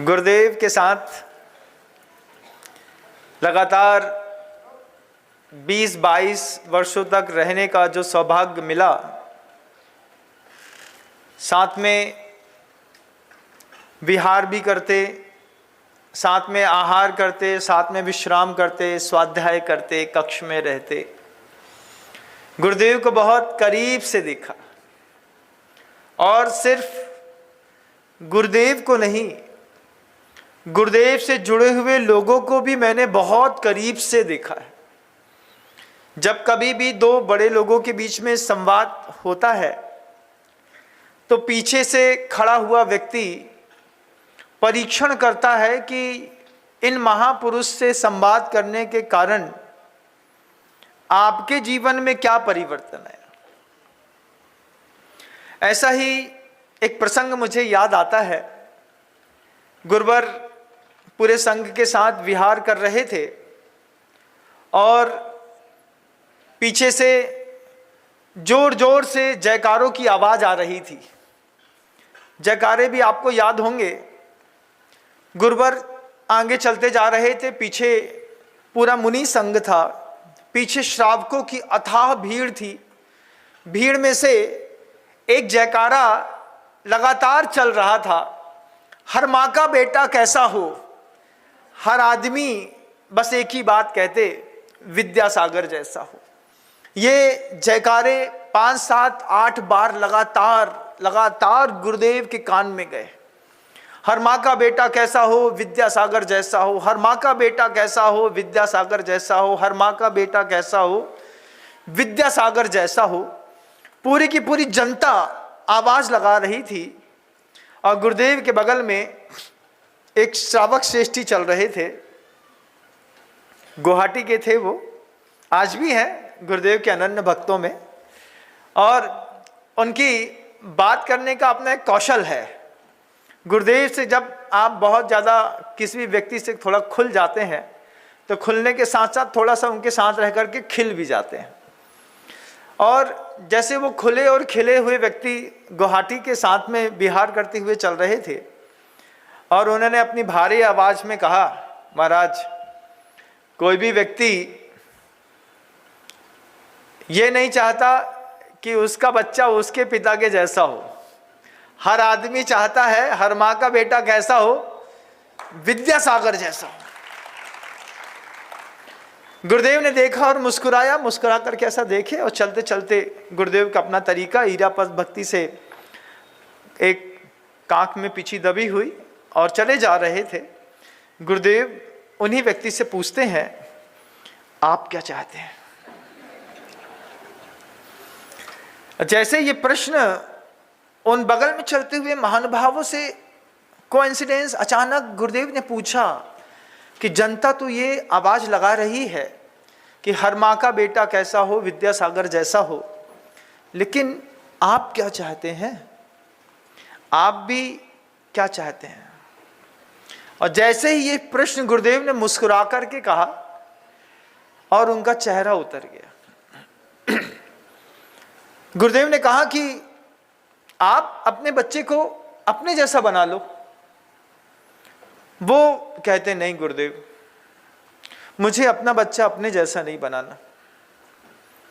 गुरुदेव के साथ लगातार 20-22 वर्षों तक रहने का जो सौभाग्य मिला, साथ में विहार भी करते, साथ में आहार करते, साथ में विश्राम करते, स्वाध्याय करते, कक्ष में रहते, गुरुदेव को बहुत करीब से देखा। और सिर्फ गुरुदेव को नहीं, गुरुदेव से जुड़े हुए लोगों को भी मैंने बहुत करीब से देखा है। जब कभी भी दो बड़े लोगों के बीच में संवाद होता है तो पीछे से खड़ा हुआ व्यक्ति परीक्षण करता है कि इन महापुरुष से संवाद करने के कारण आपके जीवन में क्या परिवर्तन है। ऐसा ही एक प्रसंग मुझे याद आता है। गुरुवर पूरे संघ के साथ विहार कर रहे थे और पीछे से जोर जोर से जयकारों की आवाज आ रही थी। जयकारे भी आपको याद होंगे। गुरुवर आगे चलते जा रहे थे, पीछे पूरा मुनि संघ था, पीछे श्रावकों की अथाह भीड़ थी। भीड़ में से एक जयकारा लगातार चल रहा था, हर माँ का बेटा कैसा हो। हर आदमी बस एक ही बात कहते, विद्यासागर जैसा हो। ये जयकारे 5, 7, 8 बार लगातार गुरुदेव के कान में गए। हर माँ का बेटा कैसा हो, विद्यासागर जैसा हो। हर माँ का बेटा कैसा हो, विद्यासागर जैसा हो। हर माँ का बेटा कैसा हो, विद्यासागर जैसा हो। पूरी की पूरी जनता आवाज लगा रही थी और गुरुदेव के बगल में एक श्रावक श्रेष्ठी चल रहे थे। गुवाहाटी के थे वो, आज भी हैं गुरुदेव के अनन्य भक्तों में। और उनकी बात करने का अपना एक कौशल है। गुरुदेव से जब आप बहुत ज़्यादा किसी भी व्यक्ति से थोड़ा खुल जाते हैं तो खुलने के साथ साथ थोड़ा सा उनके साथ रह करके खिल भी जाते हैं। और जैसे वो खुले और खिले हुए व्यक्ति गुवाहाटी के साथ में विहार करते हुए चल रहे थे और उन्होंने अपनी भारी आवाज में कहा, महाराज, कोई भी व्यक्ति ये नहीं चाहता कि उसका बच्चा उसके पिता के जैसा हो। हर आदमी चाहता है हर माँ का बेटा कैसा हो, विद्यासागर जैसा हो। गुरुदेव ने देखा और मुस्कुराया, मुस्कुरा कर कैसा देखे और चलते चलते गुरुदेव का अपना तरीका ईरापद भक्ति से एक कांख में पीछी दबी हुई और चले जा रहे थे। गुरुदेव उन्हीं व्यक्ति से पूछते हैं, आप क्या चाहते हैं। जैसे ये प्रश्न उन बगल में चलते हुए महानुभावों से कोइंसिडेंस अचानक गुरुदेव ने पूछा कि जनता तो ये आवाज लगा रही है कि हर माँ का बेटा कैसा हो, विद्यासागर जैसा हो, लेकिन आप क्या चाहते हैं, आप भी क्या चाहते हैं। और जैसे ही ये प्रश्न गुरुदेव ने मुस्कुरा करके कहा और उनका चेहरा उतर गया। गुरुदेव ने कहा कि आप अपने बच्चे को अपने जैसा बना लो। वो कहते, नहीं गुरुदेव, मुझे अपना बच्चा अपने जैसा नहीं बनाना।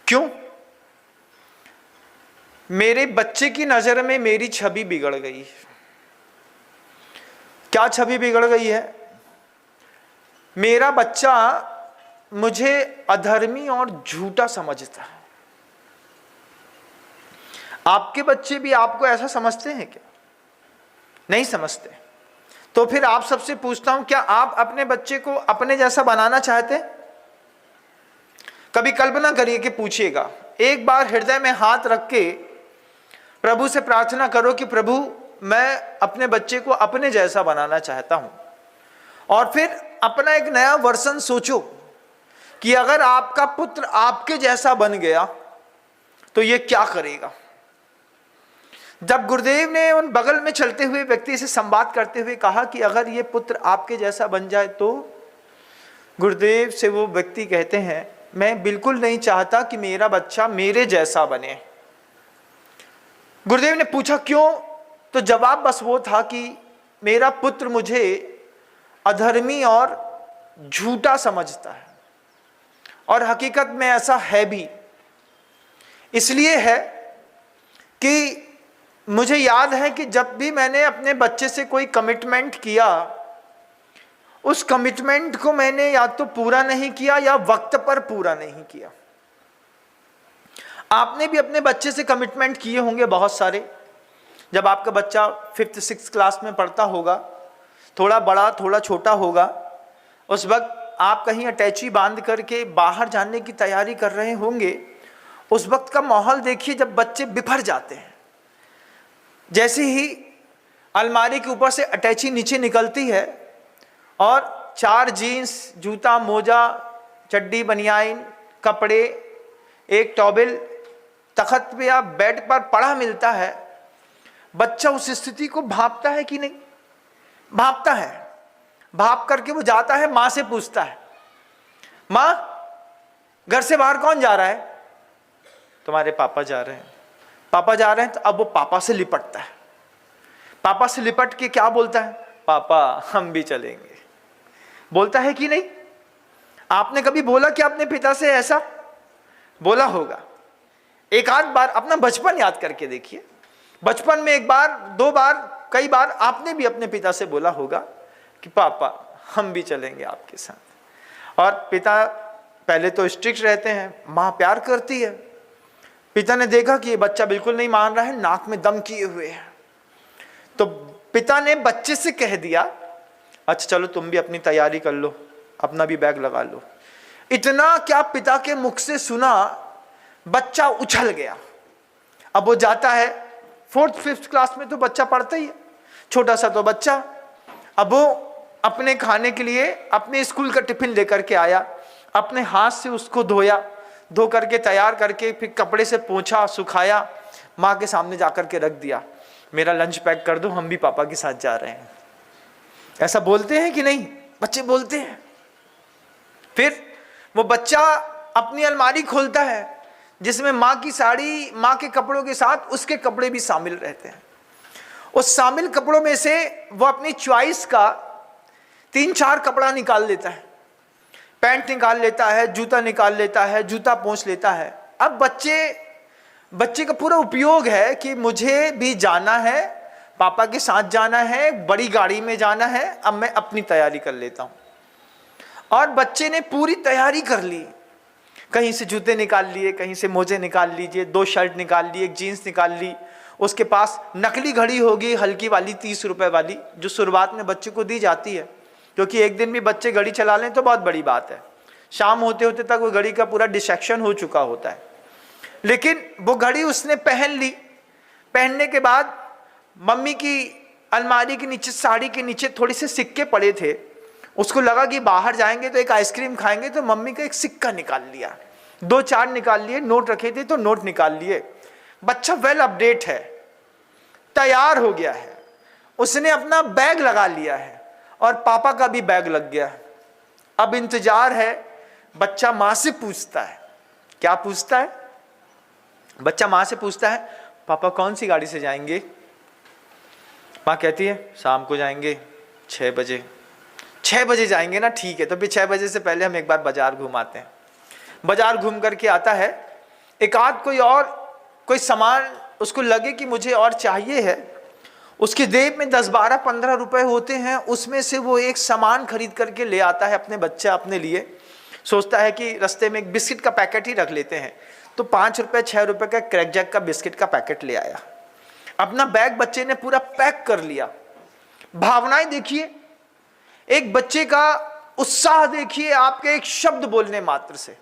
क्यों? मेरे बच्चे की नजर में मेरी छवि बिगड़ गई है। क्या छवि बिगड़ गई है? मेरा बच्चा मुझे अधर्मी और झूठा समझता है। आपके बच्चे भी आपको ऐसा समझते हैं क्या? नहीं समझते। तो फिर आप सबसे पूछता हूं, क्या आप अपने बच्चे को अपने जैसा बनाना चाहते हैं? कभी कल्पना करिए कि पूछिएगा, एक बार हृदय में हाथ रख के प्रभु से प्रार्थना करो कि प्रभु, मैं अपने बच्चे को अपने जैसा बनाना चाहता हूं। और फिर अपना एक नया वर्जन सोचो कि अगर आपका पुत्र आपके जैसा बन गया तो ये क्या करेगा। जब गुरुदेव ने उन बगल में चलते हुए व्यक्ति से संवाद करते हुए कहा कि अगर ये पुत्र आपके जैसा बन जाए तो, गुरुदेव से वो व्यक्ति कहते हैं, मैं बिल्कुल नहीं चाहता कि मेरा बच्चा मेरे जैसा बने। गुरुदेव ने पूछा क्यों? तो जवाब बस वो था कि मेरा पुत्र मुझे अधर्मी और झूठा समझता है, और हकीकत में ऐसा है भी। इसलिए है कि मुझे याद है कि जब भी मैंने अपने बच्चे से कोई कमिटमेंट किया, उस कमिटमेंट को मैंने या तो पूरा नहीं किया या वक्त पर पूरा नहीं किया। आपने भी अपने बच्चे से कमिटमेंट किए होंगे बहुत सारे। जब आपका बच्चा 5th 6th क्लास में पढ़ता होगा, थोड़ा बड़ा थोड़ा छोटा होगा, उस वक्त आप कहीं अटैची बांध करके बाहर जाने की तैयारी कर रहे होंगे। उस वक्त का माहौल देखिए जब बच्चे बिफर जाते हैं। जैसे ही अलमारी के ऊपर से अटैची नीचे निकलती है और 4 जीन्स, जूता, मोजा, चड्डी, बनियाइन, कपड़े, एक टॉवेल तख्त पे या बेड पर पड़ा मिलता है, बच्चा उस स्थिति को भांपता है कि नहीं? भांपता है। भाप करके वो जाता है, माँ से पूछता है, माँ घर से बाहर कौन जा रहा है? तुम्हारे पापा जा रहे हैं। पापा जा रहे हैं। तो अब वो पापा से लिपटता है। पापा से लिपट के क्या बोलता है? पापा हम भी चलेंगे। बोलता है कि नहीं? आपने कभी बोला कि अपने पिता से ऐसा बोला होगा? एक आध बार अपना बचपन याद करके देखिए। बचपन में 1 बार 2 बार कई बार आपने भी अपने पिता से बोला होगा कि पापा हम भी चलेंगे आपके साथ। और पिता पहले तो स्ट्रिक्ट रहते हैं, माँ प्यार करती है। पिता ने देखा कि ये बच्चा बिल्कुल नहीं मान रहा है, नाक में दम किए हुए है, तो पिता ने बच्चे से कह दिया, अच्छा चलो तुम भी अपनी तैयारी कर लो, अपना भी बैग लगा लो। इतना क्या पिता के मुख से सुना, बच्चा उछल गया। अब वो जाता है 4th 5th क्लास में, तो बच्चा पढ़ता ही है, छोटा सा तो बच्चा। अब वो अपने खाने के लिए अपने स्कूल का टिफिन लेकर के आया, अपने हाथ से उसको धोया, धो करके तैयार करके फिर कपड़े से पोंछा, सुखाया, माँ के सामने जाकर के रख दिया, मेरा लंच पैक कर दो, हम भी पापा के साथ जा रहे हैं। ऐसा बोलते हैं कि नहीं? बच्चे बोलते हैं। फिर वो बच्चा अपनी अलमारी खोलता है जिसमें माँ की साड़ी, माँ के कपड़ों के साथ उसके कपड़े भी शामिल रहते हैं। उस शामिल कपड़ों में से वो अपनी चॉइस का 3-4 कपड़ा निकाल लेता है, पैंट निकाल लेता है, जूता निकाल लेता है, जूता पोंछ लेता है। अब बच्चे का पूरा उपयोग है कि मुझे भी जाना है, पापा के साथ जाना है, बड़ी गाड़ी में जाना है, अब मैं अपनी तैयारी कर लेता हूँ। और बच्चे ने पूरी तैयारी कर ली, कहीं से जूते निकाल लिए, कहीं से मोजे निकाल लीजिए, 2 शर्ट निकाल ली, 1 जीन्स निकाल ली। उसके पास नकली घड़ी होगी, हल्की वाली 30 रुपए वाली, जो शुरुआत में बच्चे को दी जाती है, क्योंकि एक दिन भी बच्चे घड़ी चला लें तो बहुत बड़ी बात है। शाम होते होते तक वो घड़ी का पूरा डिस्ट्रैक्शन हो चुका होता है। लेकिन वो घड़ी उसने पहन ली। पहनने के बाद मम्मी की अलमारी के नीचे, साड़ी के नीचे थोड़े से सिक्के पड़े थे। उसको लगा कि बाहर जाएंगे तो एक आइसक्रीम खाएंगे, तो मम्मी का एक सिक्का निकाल लिया, 2-4 निकाल लिए, नोट रखे थे तो नोट निकाल लिए। बच्चा वेल अपडेट है, तैयार हो गया है, उसने अपना बैग लगा लिया है और पापा का भी बैग लग गया है। अब इंतजार है, बच्चा माँ से पूछता है। क्या पूछता है? बच्चा माँ से पूछता है, पापा कौन सी गाड़ी से जाएंगे? माँ कहती है शाम को जाएंगे 6 बजे। 6 बजे जाएंगे ना, ठीक है, तो फिर 6 बजे से पहले हम एक बार बाजार घुमाते हैं। बाजार घूम करके आता है, एक आध कोई सामान उसको लगे कि मुझे और चाहिए है, उसकी जेब में 10, 12, 15 रुपए होते हैं, उसमें से वो एक सामान खरीद करके ले आता है अपने बच्चा अपने लिए। सोचता है कि रास्ते में एक बिस्किट का पैकेट ही रख लेते हैं, तो 5 रुपए 6 रुपए का क्रैक जैक का बिस्किट का पैकेट ले आया। अपना बैग बच्चे ने पूरा पैक कर लिया। भावनाएं देखिए, एक बच्चे का उत्साह देखिए, आपके एक शब्द बोलने मात्र से।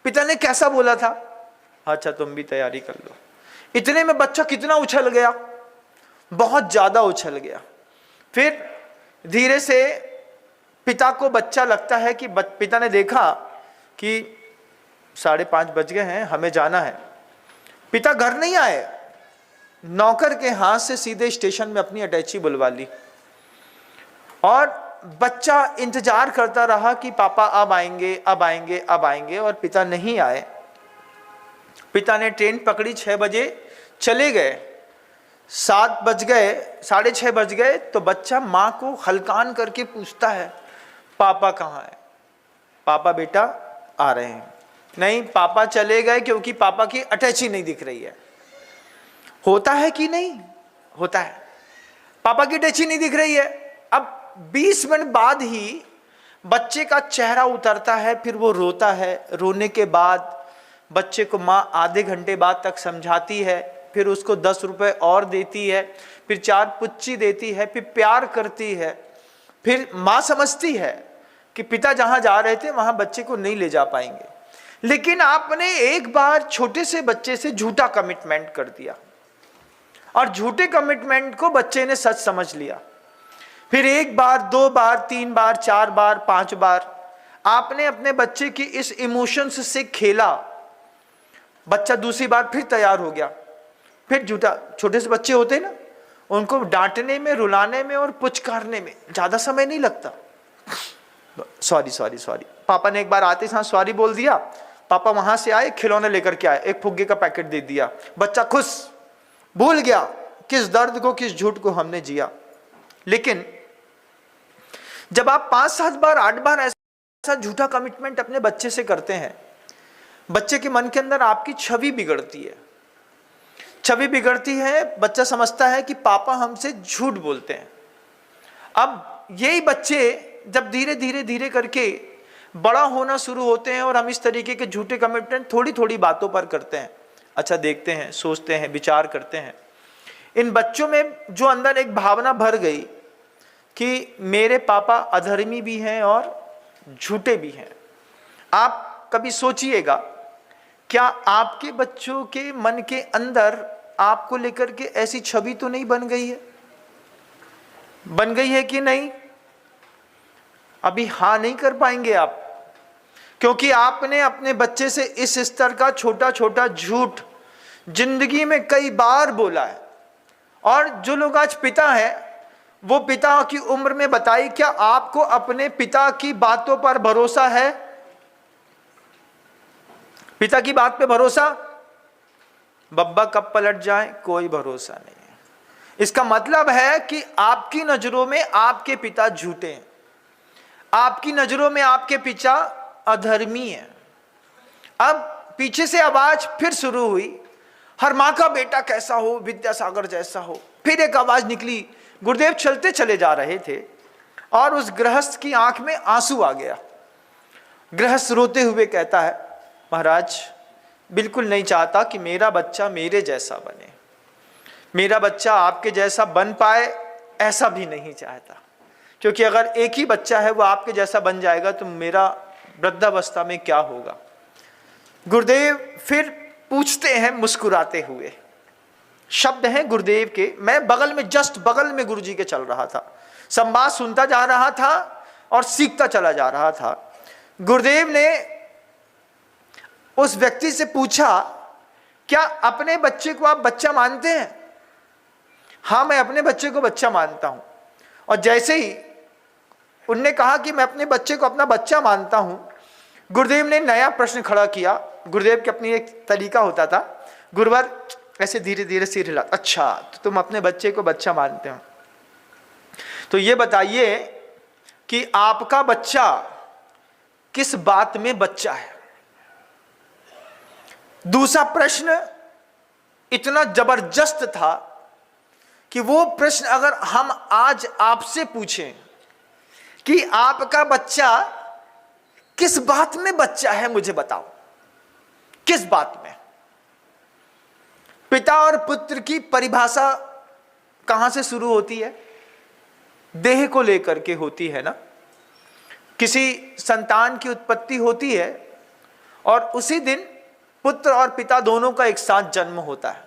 पिता ने कैसा बोला था, अच्छा तुम भी तैयारी कर लो। इतने में बच्चा कितना उछल गया, बहुत ज्यादा उछल गया। फिर धीरे से पिता को बच्चा लगता है कि पिता ने देखा कि 5:30 बज गए हैं, हमें जाना है। पिता घर नहीं आए, नौकर के हाथ से सीधे स्टेशन में अपनी अटैची बुलवा ली और बच्चा इंतजार करता रहा कि पापा अब आएंगे, अब आएंगे, अब आएंगे, और पिता नहीं आए। पिता ने ट्रेन पकड़ी, 6 बजे चले गए। 7 बज गए, 6:30 बज गए तो बच्चा माँ को हल्कान करके पूछता है, पापा कहाँ है? पापा बेटा आ रहे हैं। नहीं, पापा चले गए क्योंकि पापा की अटैची नहीं दिख रही है। होता है कि नहीं? होता है, पापा की अटैची नहीं दिख रही है। अब 20 मिनट बाद ही बच्चे का चेहरा उतरता है, फिर वो रोता है। रोने के बाद बच्चे को माँ आधे घंटे बाद तक समझाती है, फिर उसको 10 रुपए और देती है, फिर 4 पुच्ची देती है, फिर प्यार करती है। फिर माँ समझती है कि पिता जहां जा रहे थे वहां बच्चे को नहीं ले जा पाएंगे। लेकिन आपने एक बार छोटे से बच्चे से झूठा कमिटमेंट कर दिया और झूठे कमिटमेंट को बच्चे ने सच समझ लिया। फिर 1 बार, 2 बार, 3 बार, 4 बार, 5 बार आपने अपने बच्चे की इस इमोशंस से खेला। बच्चा दूसरी बार फिर तैयार हो गया, फिर झूठा। छोटे से बच्चे होते हैं ना, उनको डांटने में, रुलाने में और पुचकारने में ज्यादा समय नहीं लगता। सॉरी सॉरी सॉरी, पापा ने एक बार आते साथ सॉरी बोल दिया, पापा वहां से आए, खिलौने लेकर के आए, एक फुग्गे का पैकेट दे दिया, बच्चा खुश, भूल गया किस दर्द को, किस झूठ को हमने जिया। लेकिन जब आप 5-7 बार, 8 बार ऐसा झूठा कमिटमेंट अपने बच्चे से करते हैं, बच्चे के मन के अंदर आपकी छवि बिगड़ती है। छवि बिगड़ती है, बच्चा समझता है कि पापा हमसे झूठ बोलते हैं। अब यही बच्चे जब धीरे धीरे धीरे करके बड़ा होना शुरू होते हैं और हम इस तरीके के झूठे कमिटमेंट थोड़ी थोड़ी बातों पर करते हैं, अच्छा देखते हैं, सोचते हैं, विचार करते हैं, इन बच्चों में जो अंदर एक भावना भर गई कि मेरे पापा अधर्मी भी हैं और झूठे भी हैं। आप कभी सोचिएगा, क्या आपके बच्चों के मन के अंदर आपको लेकर के ऐसी छवि तो नहीं बन गई है? बन गई है कि नहीं? अभी हाँ नहीं कर पाएंगे आप, क्योंकि आपने अपने बच्चे से इस स्तर का छोटा छोटा झूठ जिंदगी में कई बार बोला है। और जो लोग आज पिता हैं, वो पिता की उम्र में बताइए, क्या आपको अपने पिता की बातों पर भरोसा है? पिता की बात पे भरोसा? बब्बा कब पलट जाए कोई भरोसा नहीं है। इसका मतलब है कि आपकी नजरों में आपके पिता झूठे हैं, आपकी नजरों में आपके पिता अधर्मी हैं। अब पीछे से आवाज फिर शुरू हुई, हर मां का बेटा कैसा हो, विद्यासागर जैसा हो। फिर एक आवाज निकली, गुरुदेव चलते चले जा रहे थे और उस गृहस्थ की आंख में आंसू आ गया। गृहस्थ रोते हुए कहता है, महाराज बिल्कुल नहीं चाहता कि मेरा बच्चा मेरे जैसा बने, मेरा बच्चा आपके जैसा बन पाए, ऐसा भी नहीं चाहता, क्योंकि अगर एक ही बच्चा है वो आपके जैसा बन जाएगा तो मेरा वृद्धावस्था में क्या होगा। गुरुदेव फिर पूछते हैं मुस्कुराते हुए, शब्द हैं गुरुदेव के, मैं बगल में, जस्ट बगल में गुरुजी के चल रहा था, संवाद सुनता जा रहा था और सीखता चला जा रहा था। गुरुदेव ने उस व्यक्ति से पूछा, क्या अपने बच्चे को आप बच्चा मानते हैं? हाँ, मैं अपने बच्चे को बच्चा मानता हूं। और जैसे ही उनने कहा कि मैं अपने बच्चे को अपना बच्चा मानता हूं, गुरुदेव ने नया प्रश्न खड़ा किया। गुरुदेव की अपनी एक तरीका होता था, गुरुवर ऐसे धीरे धीरे सिर हिला, अच्छा तो तुम अपने बच्चे को बच्चा मानते हो, तो ये बताइए कि आपका बच्चा किस बात में बच्चा है? दूसरा प्रश्न इतना जबरदस्त था कि वो प्रश्न अगर हम आज आपसे पूछें कि आपका बच्चा किस बात में बच्चा है, मुझे बताओ, किस बात में? पिता और पुत्र की परिभाषा कहां से शुरू होती है? देह को लेकर के होती है ना। किसी संतान की उत्पत्ति होती है और उसी दिन पुत्र और पिता दोनों का एक साथ जन्म होता है।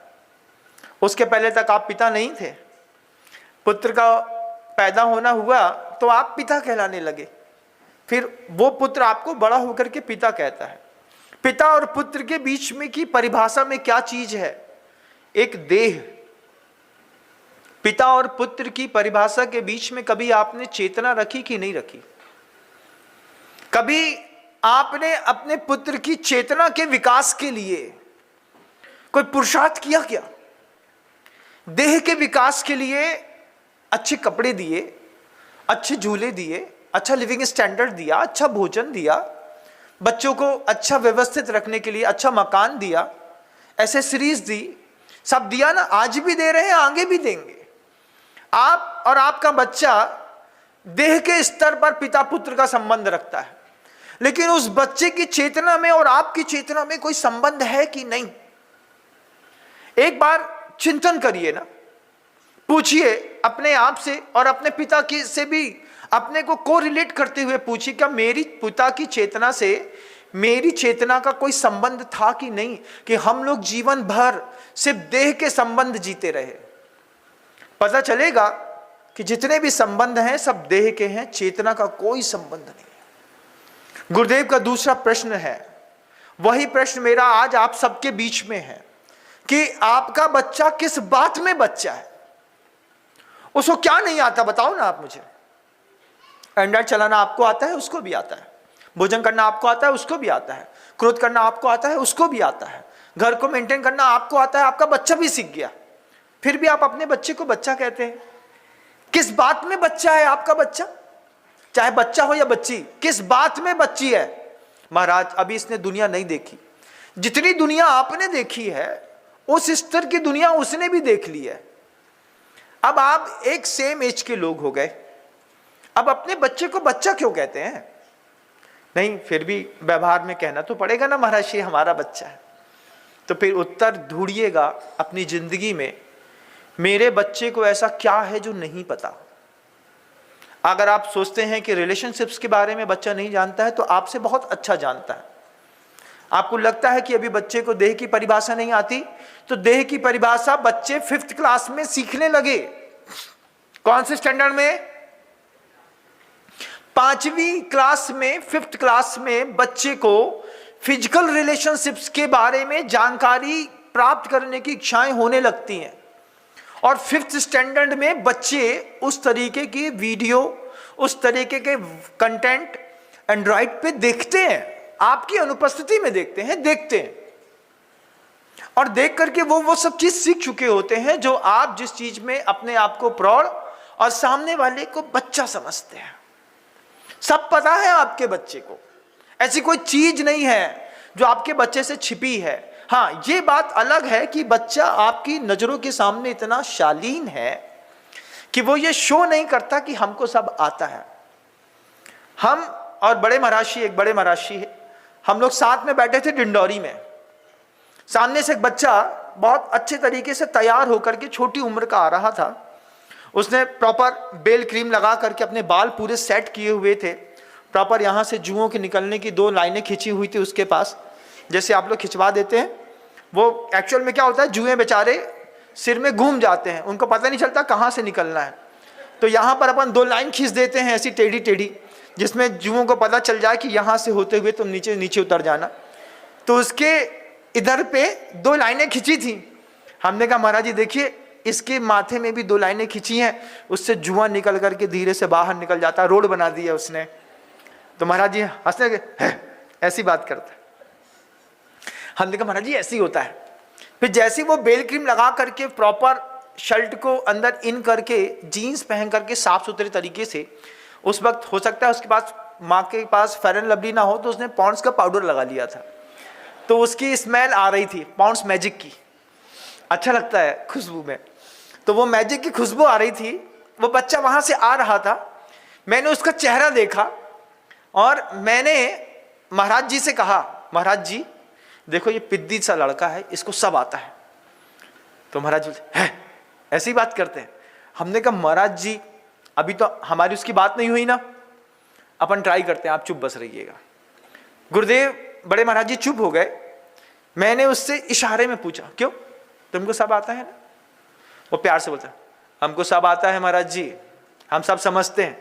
उसके पहले तक आप पिता नहीं थे, पुत्र का पैदा होना हुआ तो आप पिता कहलाने लगे, फिर वो पुत्र आपको बड़ा होकर के पिता कहता है। पिता और पुत्र के बीच में की परिभाषा में क्या चीज है? एक देह। पिता और पुत्र की परिभाषा के बीच में कभी आपने चेतना रखी कि नहीं रखी? कभी आपने अपने पुत्र की चेतना के विकास के लिए कोई पुरुषार्थ किया क्या? देह के विकास के लिए अच्छे कपड़े दिए, अच्छे झूले दिए, अच्छा लिविंग स्टैंडर्ड दिया, अच्छा भोजन दिया, बच्चों को अच्छा व्यवस्थित रखने के लिए अच्छा मकान दिया, एसेसरीज दी, सब दिया ना, आज भी दे रहे हैं, आगे भी देंगे। आप और आपका बच्चा देह के स्तर पर पिता पुत्र का संबंध रखता है, लेकिन उस बच्चे की चेतना में और आपकी चेतना में कोई संबंध है कि नहीं? एक बार चिंतन करिए ना, पूछिए अपने आप से और अपने पिता की से भी अपने को कोरिलेट करते हुए पूछिए, क्या मेरी पिता की चेतना से मेरी चेतना का कोई संबंध था कि नहीं, कि हम लोग जीवन भर सिर्फ देह के संबंध जीते रहे। पता चलेगा कि जितने भी संबंध हैं सब देह के हैं, चेतना का कोई संबंध नहीं है। गुरुदेव का दूसरा प्रश्न है, वही प्रश्न मेरा आज आप सबके बीच में है कि आपका बच्चा किस बात में बच्चा है? उसको क्या नहीं आता बताओ ना आप मुझे। एंड्रॉइड चलाना आपको आता है, उसको भी आता है। भोजन करना आपको आता है, उसको भी आता है। क्रोध करना आपको आता है, उसको भी आता है। घर को मेंटेन करना आपको आता है, आपका बच्चा भी सीख गया। फिर भी आप अपने बच्चे को बच्चा कहते हैं। किस बात में बच्चा है आपका बच्चा? चाहे बच्चा हो या बच्ची, किस बात में बच्ची है? महाराज अभी इसने दुनिया नहीं देखी। जितनी दुनिया आपने देखी है उस स्तर की दुनिया उसने भी देख ली है। अब आप एक सेम एज के लोग हो गए, अब अपने बच्चे को बच्चा क्यों कहते हैं? नहीं, फिर भी व्यवहार में कहना तो पड़ेगा ना, महाराज ये हमारा बच्चा है। तो फिर उत्तर ढूंढिएगा अपनी जिंदगी में, मेरे बच्चे को ऐसा क्या है जो नहीं पता। अगर आप सोचते हैं कि रिलेशनशिप्स के बारे में बच्चा नहीं जानता है, तो आपसे बहुत अच्छा जानता है। आपको लगता है कि अभी बच्चे को देह की परिभाषा नहीं आती, तो देह की परिभाषा बच्चे 5th क्लास में सीखने लगे। कौन से स्टैंडर्ड में? 5वीं क्लास में, 5th क्लास में बच्चे को फिजिकल रिलेशनशिप्स के बारे में जानकारी प्राप्त करने की इच्छाएं होने लगती हैं। और 5th स्टैंडर्ड में बच्चे उस तरीके की वीडियो, उस तरीके के कंटेंट एंड्रॉइड पे देखते हैं, आपकी अनुपस्थिति में देखते हैं और देख करके वो सब चीज सीख चुके होते हैं जो आप जिस चीज में अपने आप को प्रौढ़ और सामने वाले को बच्चा समझते हैं। सब पता है आपके बच्चे को, ऐसी कोई चीज नहीं है जो आपके बच्चे से छिपी है। हाँ, ये बात अलग है कि बच्चा आपकी नजरों के सामने इतना शालीन है कि वो ये शो नहीं करता कि हमको सब आता है। हम और बड़े महाराज, एक बड़े महाराज है, हम लोग साथ में बैठे थे डिंडौरी में। सामने से एक बच्चा बहुत अच्छे तरीके से तैयार होकर के छोटी उम्र का आ रहा था। उसने प्रॉपर बेल क्रीम लगा करके अपने बाल पूरे सेट किए हुए थे। प्रॉपर यहाँ से जुओं के निकलने की 2 लाइनें खींची हुई थी उसके पास, जैसे आप लोग खिंचवा देते हैं। वो एक्चुअल में क्या होता है, जुए बेचारे सिर में घूम जाते हैं, उनको पता नहीं चलता कहाँ से निकलना है। तो यहाँ पर अपन 2 लाइन खींच देते हैं ऐसी टेढ़ी टेढ़ी, जिसमें जुओं को पता चल जाए कि यहाँ से होते हुए तुम नीचे नीचे उतर जाना। तो उसके इधर पे 2 लाइनें खींची थी। हमने कहा महाराज जी देखिए, इसके माथे में भी 2 लाइनें खींची हैं, उससे जुआ निकल करके धीरे से बाहर निकल जाता है, रोड बना दी है उसने। तो महाराज जी हंसने लगे, ऐसी बात करता है। हमने कहा महाराज जी ऐसे ही होता है। फिर जैसे वो बेल क्रीम लगा करके प्रॉपर शर्ट को अंदर इन करके जीन्स पहन करके साफ सुथरे तरीके से, उस वक्त हो सकता है उसके पास माँ के पास फेयर एंड लवली ना हो, तो उसने पॉन्ड्स का पाउडर लगा लिया था, तो उसकी स्मेल आ रही थी पॉन्ड्स मैजिक की, अच्छा लगता है खुशबू में, तो वो मैजिक की खुशबू आ रही थी। वो बच्चा वहां से आ रहा था, मैंने उसका चेहरा देखा और मैंने महाराज जी से कहा, महाराज जी देखो ये पिद्दी सा लड़का है, इसको सब आता है। तो महाराज जी है ऐसी बात करते हैं। हमने कहा महाराज जी अभी तो हमारी उसकी बात नहीं हुई ना, अपन ट्राई करते हैं, आप चुप बस रहिएगा। गुरुदेव बड़े महाराज जी चुप हो गए। मैंने उससे इशारे में पूछा, क्यों तुमको सब आता है ना? वो प्यार से बोलता, हमको सब आता है महाराज जी, हम सब समझते हैं।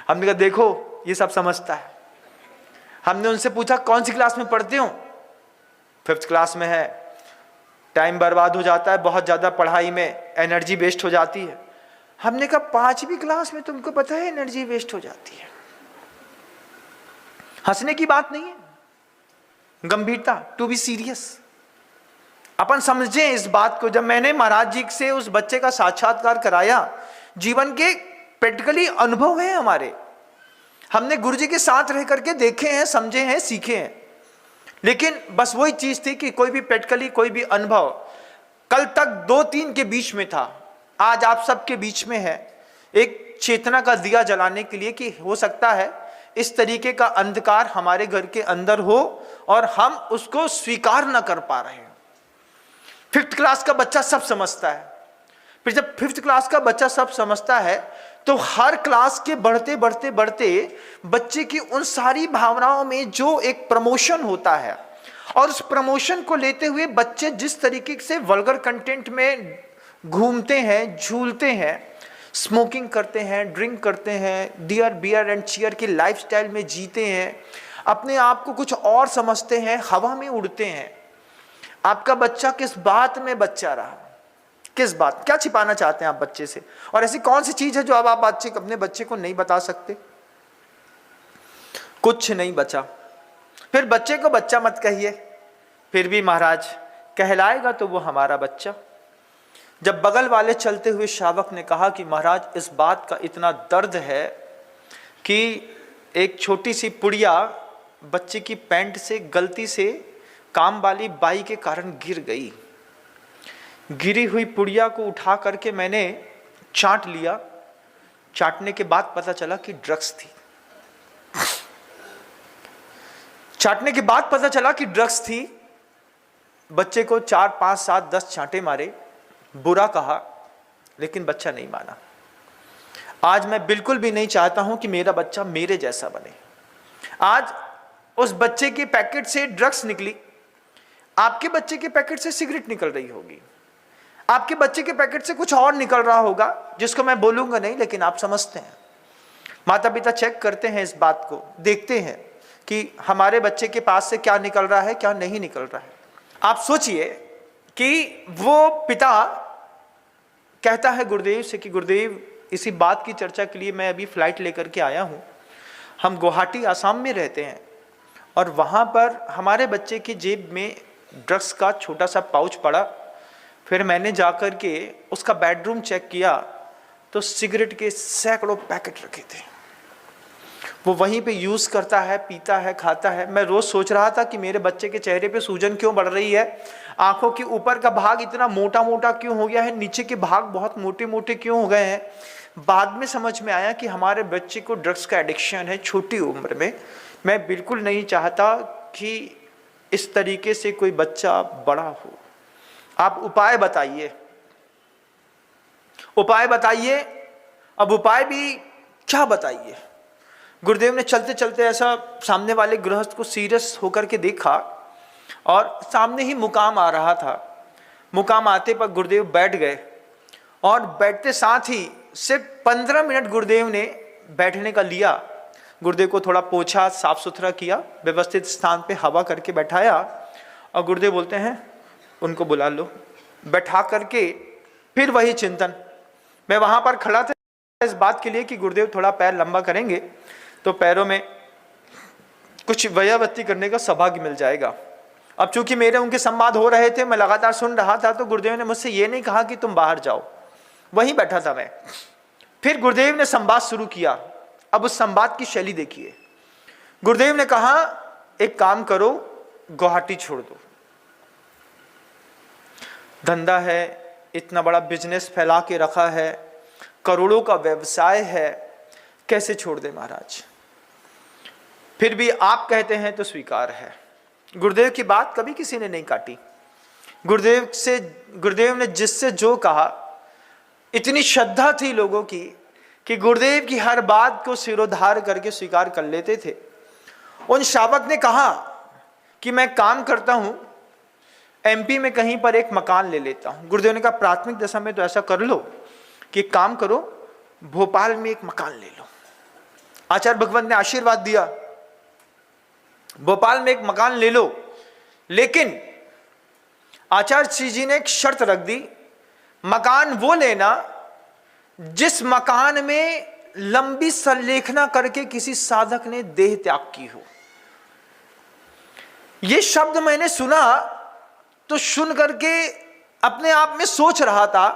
हमने कहा देखो ये सब समझता है। हमने उनसे पूछा कौन सी क्लास में पढ़ते हो? 5th क्लास में है। टाइम बर्बाद हो जाता है बहुत ज्यादा पढ़ाई में, एनर्जी वेस्ट हो जाती है। हमने कहा 5वीं क्लास में तुमको पता है एनर्जी वेस्ट हो जाती है? हंसने की बात नहीं है, गंभीरता, टू बी सीरियस। अपन समझें इस बात को। जब मैंने महाराज जी से उस बच्चे का साक्षात्कार कराया, जीवन के प्रैक्टिकली अनुभव है हमारे, हमने गुरु जी के साथ रह करके देखे हैं, समझे हैं, सीखे हैं। लेकिन बस वही चीज थी कि कोई भी प्रैक्टिकली कोई भी अनुभव कल तक 2-3 के बीच में था, आज आप सबके बीच में है, एक चेतना का दिया जलाने के लिए कि हो सकता है इस तरीके का अंधकार हमारे घर के अंदर हो और हम उसको स्वीकार न कर पा रहे हैं। 5th क्लास का बच्चा सब समझता है। फिर जब 5th क्लास का बच्चा सब समझता है तो हर क्लास के बढ़ते बढ़ते बढ़ते बच्चे की उन सारी भावनाओं में जो एक प्रमोशन होता है, और उस प्रमोशन को लेते हुए बच्चे जिस तरीके से वल्गर कंटेंट में घूमते हैं, झूलते हैं, स्मोकिंग करते हैं, ड्रिंक करते हैं, डियर बियर एंड चीयर की लाइफस्टाइल में जीते हैं, अपने आप को कुछ और समझते हैं, हवा में उड़ते हैं। आपका बच्चा किस बात में बच्चा रहा, किस बात, क्या छिपाना चाहते हैं आप बच्चे से? और ऐसी कौन सी चीज है जो अब आप अपने बच्चे को नहीं बता सकते? कुछ नहीं बचा। फिर बच्चे को बच्चा मत कहिए, फिर भी महाराज कहलाएगा तो वो हमारा बच्चा। जब बगल वाले चलते हुए श्रावक ने कहा कि महाराज इस बात का इतना दर्द है कि एक छोटी सी पुड़िया बच्चे की पैंट से गलती से काम वाली बाई के कारण गिर गई, गिरी हुई पुड़िया को उठा करके मैंने चाट लिया, चाटने के बाद पता चला कि ड्रग्स थी, चाटने के बाद पता चला कि ड्रग्स थी। बच्चे को 4, 5, 7, 10 चांटे मारे, बुरा कहा, लेकिन बच्चा नहीं माना। आज मैं बिल्कुल भी नहीं चाहता हूं कि मेरा बच्चा मेरे जैसा बने। आज उस बच्चे के पैकेट से ड्रग्स निकली, आपके बच्चे के पैकेट से सिगरेट निकल रही होगी, आपके बच्चे के पैकेट से कुछ और निकल रहा होगा जिसको मैं बोलूंगा नहीं, लेकिन आप समझते हैं। माता पिता चेक करते हैं इस बात को, देखते हैं कि हमारे बच्चे के पास से क्या निकल रहा है, क्या नहीं निकल रहा है। आप सोचिए कि वो पिता कहता है गुरुदेव से कि गुरुदेव इसी बात की चर्चा के लिए मैं अभी फ्लाइट लेकर के आया हूँ, हम गुवाहाटी आसाम में रहते हैं और वहाँ पर हमारे बच्चे की जेब में ड्रग्स का छोटा सा पाउच पड़ा। फिर मैंने जाकर के उसका बेडरूम चेक किया तो सिगरेट के सैकड़ों पैकेट रखे थे। वो वहीं पे यूज करता है, पीता है, खाता है। मैं रोज सोच रहा था कि मेरे बच्चे के चेहरे पे सूजन क्यों बढ़ रही है, आंखों के ऊपर का भाग इतना मोटा मोटा क्यों हो गया है, नीचे के भाग बहुत मोटे मोटे क्यों हो गए हैं। बाद में समझ में आया कि हमारे बच्चे को ड्रग्स का एडिक्शन है छोटी उम्र में। मैं बिल्कुल नहीं चाहता कि इस तरीके से कोई बच्चा बड़ा हो। आप उपाय बताइए, उपाय बताइए। अब उपाय भी क्या बताइए? गुरुदेव ने चलते चलते ऐसा सामने वाले गृहस्थ को सीरियस होकर के देखा और सामने ही मुकाम आ रहा था। मुकाम आते पर गुरुदेव बैठ गए और बैठते साथ ही सिर्फ 15 मिनट गुरुदेव ने बैठने का लिया। गुरुदेव को थोड़ा पोछा, साफ सुथरा किया, व्यवस्थित स्थान पे हवा करके बैठाया और गुरुदेव बोलते हैं उनको बुला लो। बैठा करके फिर वही चिंतन। मैं वहां पर खड़ा था इस बात के लिए कि गुरुदेव थोड़ा पैर लंबा करेंगे तो पैरों में कुछ व्यायावृत्ति करने का सौभाग्य मिल जाएगा। अब चूंकि मेरे उनके संवाद हो रहे थे, मैं लगातार सुन रहा था, तो गुरुदेव ने मुझसे ये नहीं कहा कि तुम बाहर जाओ, वहीं बैठा था मैं। फिर गुरुदेव ने संवाद शुरू किया। अब उस संवाद की शैली देखिए। गुरुदेव ने कहा एक काम करो, गुवाहाटी छोड़ दो, धंधा है, इतना बड़ा बिजनेस फैला के रखा है, करोड़ों का व्यवसाय है, कैसे छोड़ दे महाराज? फिर भी आप कहते हैं तो स्वीकार है। गुरुदेव की बात कभी किसी ने नहीं काटी। गुरुदेव ने जिससे जो कहा, इतनी श्रद्धा थी लोगों की कि गुरुदेव की हर बात को सिरोधार करके स्वीकार कर लेते थे। उन श्रावक ने कहा कि मैं काम करता हूं, एमपी में कहीं पर एक मकान ले लेता हूं। गुरुदेव ने कहा प्राथमिक दशा में तो ऐसा कर लो कि काम करो, भोपाल में एक मकान ले लो। आचार्य भगवंत ने आशीर्वाद दिया, भोपाल में एक मकान ले लो। लेकिन आचार्य श्री जी ने एक शर्त रख दी, मकान वो लेना जिस मकान में लंबी संलेखना करके किसी साधक ने देह त्याग की हो। यह शब्द मैंने सुना तो सुन करके अपने आप में सोच रहा था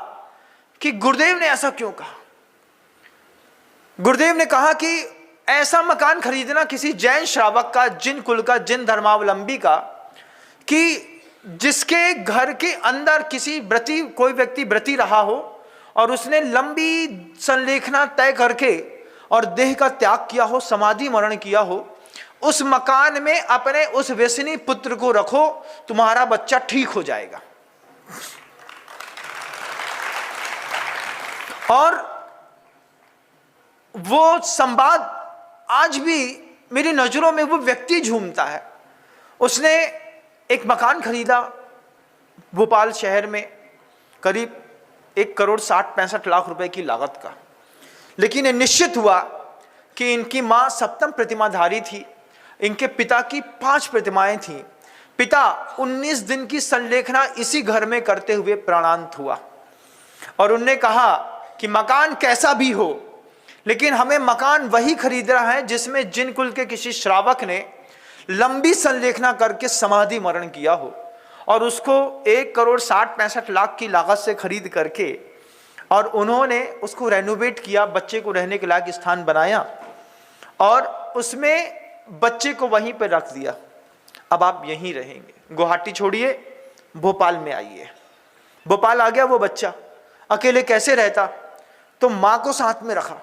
कि गुरुदेव ने ऐसा क्यों कहा। गुरुदेव ने कहा कि ऐसा मकान खरीदना किसी जैन श्रावक का, जिन कुल का, जिन धर्मावलंबी का, कि जिसके घर के अंदर किसी व्रती, कोई व्यक्ति व्रती रहा हो और उसने लंबी संलेखना तय करके और देह का त्याग किया हो, समाधि मरण किया हो, उस मकान में अपने उस व्यसनी पुत्र को रखो, तुम्हारा बच्चा ठीक हो जाएगा। और वो संवाद आज भी मेरी नजरों में वो व्यक्ति झूमता है। उसने एक मकान खरीदा भोपाल शहर में, करीब 1,60,65,00,000 रुपए की लागत का। लेकिन ये निश्चित हुआ कि इनकी मां सप्तम प्रतिमाधारी थी, इनके पिता की 5 प्रतिमाएं थीं। पिता 19 दिन की संलेखना इसी घर में करते हुए प्राणांत हुआ और उनने कहा कि मकान कैसा भी हो, लेकिन हमें मकान वही खरीदना है जिसमें जिन कुल के किसी श्रावक ने लंबी संलेखना करके समाधि मरण किया हो। और उसको 1,60,65,00,000 की लागत से खरीद करके और उन्होंने उसको रेनोवेट किया, बच्चे को रहने के लायक स्थान बनाया और उसमें बच्चे को वहीं पर रख दिया। अब आप यहीं रहेंगे, गुवाहाटी छोड़िए, भोपाल में आइए। भोपाल आ गया वो बच्चा, अकेले कैसे रहता, तो मां को साथ में रखा,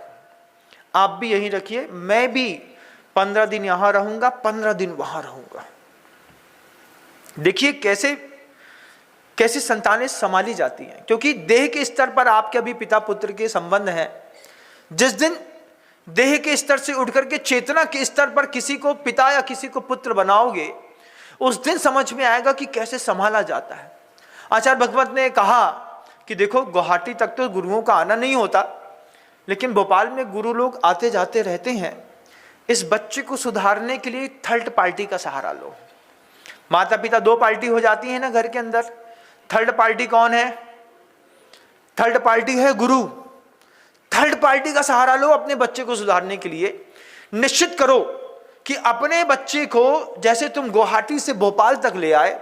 आप भी यहीं रखिए, मैं भी 15 दिन यहां रहूंगा, 15 दिन वहां रहूंगा। देखिए कैसे कैसे संतानें संभाली जाती हैं, क्योंकि देह के स्तर पर आपके अभी पिता पुत्र के संबंध हैं। जिस दिन देह के स्तर से उठकर के चेतना के स्तर पर किसी को पिता या किसी को पुत्र बनाओगे, उस दिन समझ में आएगा कि कैसे संभाला जाता है। आचार्य भगवत ने कहा कि देखो, गुवाहाटी तक तो गुरुओं का आना नहीं होता, लेकिन भोपाल में गुरु लोग आते जाते रहते हैं। इस बच्चे को सुधारने के लिए थर्ड पार्टी का सहारा लो। माता पिता 2 पार्टी हो जाती है ना घर के अंदर, थर्ड पार्टी कौन है? थर्ड पार्टी है गुरु। थर्ड पार्टी का सहारा लो अपने बच्चे को सुधारने के लिए। निश्चित करो कि अपने बच्चे को जैसे तुम गुवाहाटी से भोपाल तक ले आए,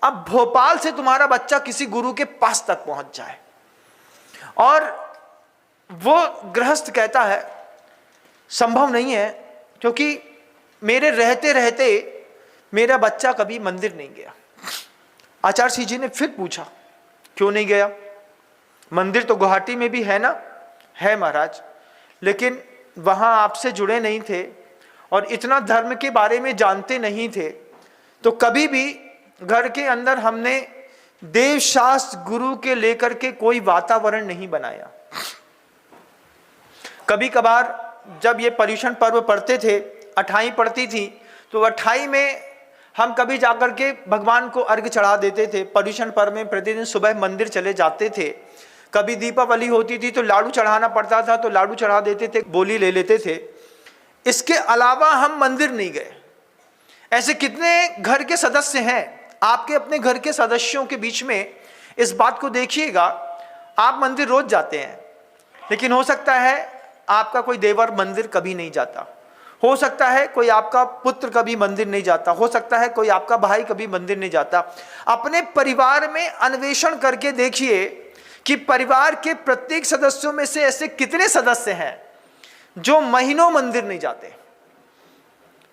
अब भोपाल से तुम्हारा बच्चा किसी गुरु के पास तक पहुंच जाए। और वो गृहस्थ कहता है संभव नहीं है, क्योंकि मेरे रहते रहते मेरा बच्चा कभी मंदिर नहीं गया। आचार्य श्री जी ने फिर पूछा, क्यों नहीं गया? मंदिर तो गुवाहाटी में भी है ना? है महाराज, लेकिन वहां आपसे जुड़े नहीं थे और इतना धर्म के बारे में जानते नहीं थे, तो कभी भी घर के अंदर हमने देव शास्त्र गुरु के लेकर के कोई वातावरण नहीं बनाया। कभी कभार जब ये पर्युषण पर्व पढ़ते थे, अठाई पड़ती थी, तो अठाई में हम कभी जाकर के भगवान को अर्घ्य चढ़ा देते थे। पर्युषण पर्व में प्रतिदिन सुबह मंदिर चले जाते थे। कभी दीपावली होती थी तो लाडू चढ़ाना पड़ता था, तो लाडू चढ़ा देते थे, बोली ले लेते थे। इसके अलावा हम मंदिर नहीं गए। ऐसे कितने घर के सदस्य हैं, आपके अपने घर के सदस्यों के बीच में इस बात को देखिएगा, आप मंदिर रोज जाते हैं, लेकिन हो सकता है आपका कोई देवर मंदिर कभी नहीं जाता, हो सकता है कोई आपका पुत्र कभी मंदिर नहीं जाता, हो सकता है कोई आपका भाई कभी मंदिर नहीं जाता। अपने परिवार में अन्वेषण करके देखिए कि परिवार के प्रत्येक सदस्यों में से ऐसे कितने सदस्य हैं जो महीनों मंदिर नहीं जाते।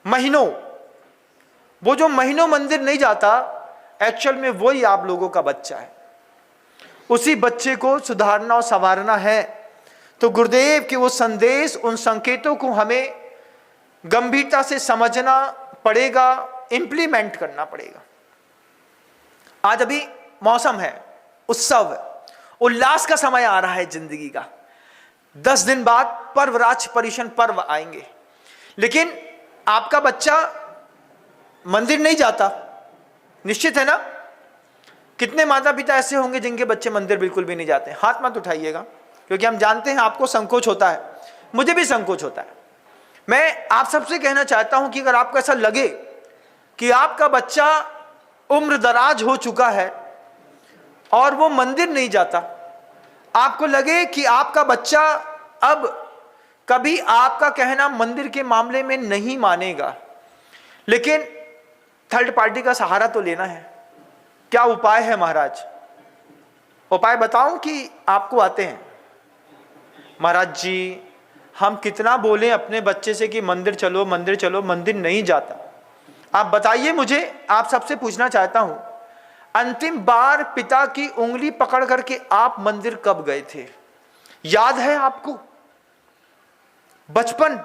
महीनों, वो जो महीनों मंदिर नहीं जाता, एक्चुअल में वही आप लोगों का बच्चा है। उसी बच्चे को सुधारना और संवारना है। तो गुरुदेव के वो संदेश, उन संकेतों को हमें गंभीरता से समझना पड़ेगा, इंप्लीमेंट करना पड़ेगा। आज अभी मौसम है, उत्सव है, उल्लास का समय आ रहा है जिंदगी का। 10 दिन बाद पर्वराज पर्युषण पर्व आएंगे, लेकिन आपका बच्चा मंदिर नहीं जाता, निश्चित है ना? कितने माता पिता ऐसे होंगे जिनके बच्चे मंदिर बिल्कुल भी नहीं जाते? हाथ मत उठाइएगा, क्योंकि हम जानते हैं आपको संकोच होता है, मुझे भी संकोच होता है। मैं आप सबसे कहना चाहता हूं कि अगर आपको ऐसा लगे कि आपका बच्चा उम्र दराज हो चुका है और वो मंदिर नहीं जाता, आपको लगे कि आपका बच्चा अब कभी आपका कहना मंदिर के मामले में नहीं मानेगा, लेकिन थर्ड पार्टी का सहारा तो लेना है। क्या उपाय है महाराज? उपाय बताऊं कि आपको आते हैं? महाराज जी, हम कितना बोलें अपने बच्चे से कि मंदिर चलो मंदिर चलो, मंदिर नहीं जाता। आप बताइए मुझे, आप सबसे पूछना चाहता हूं, अंतिम बार पिता की उंगली पकड़ करके आप मंदिर कब गए थे? याद है आपको? बचपन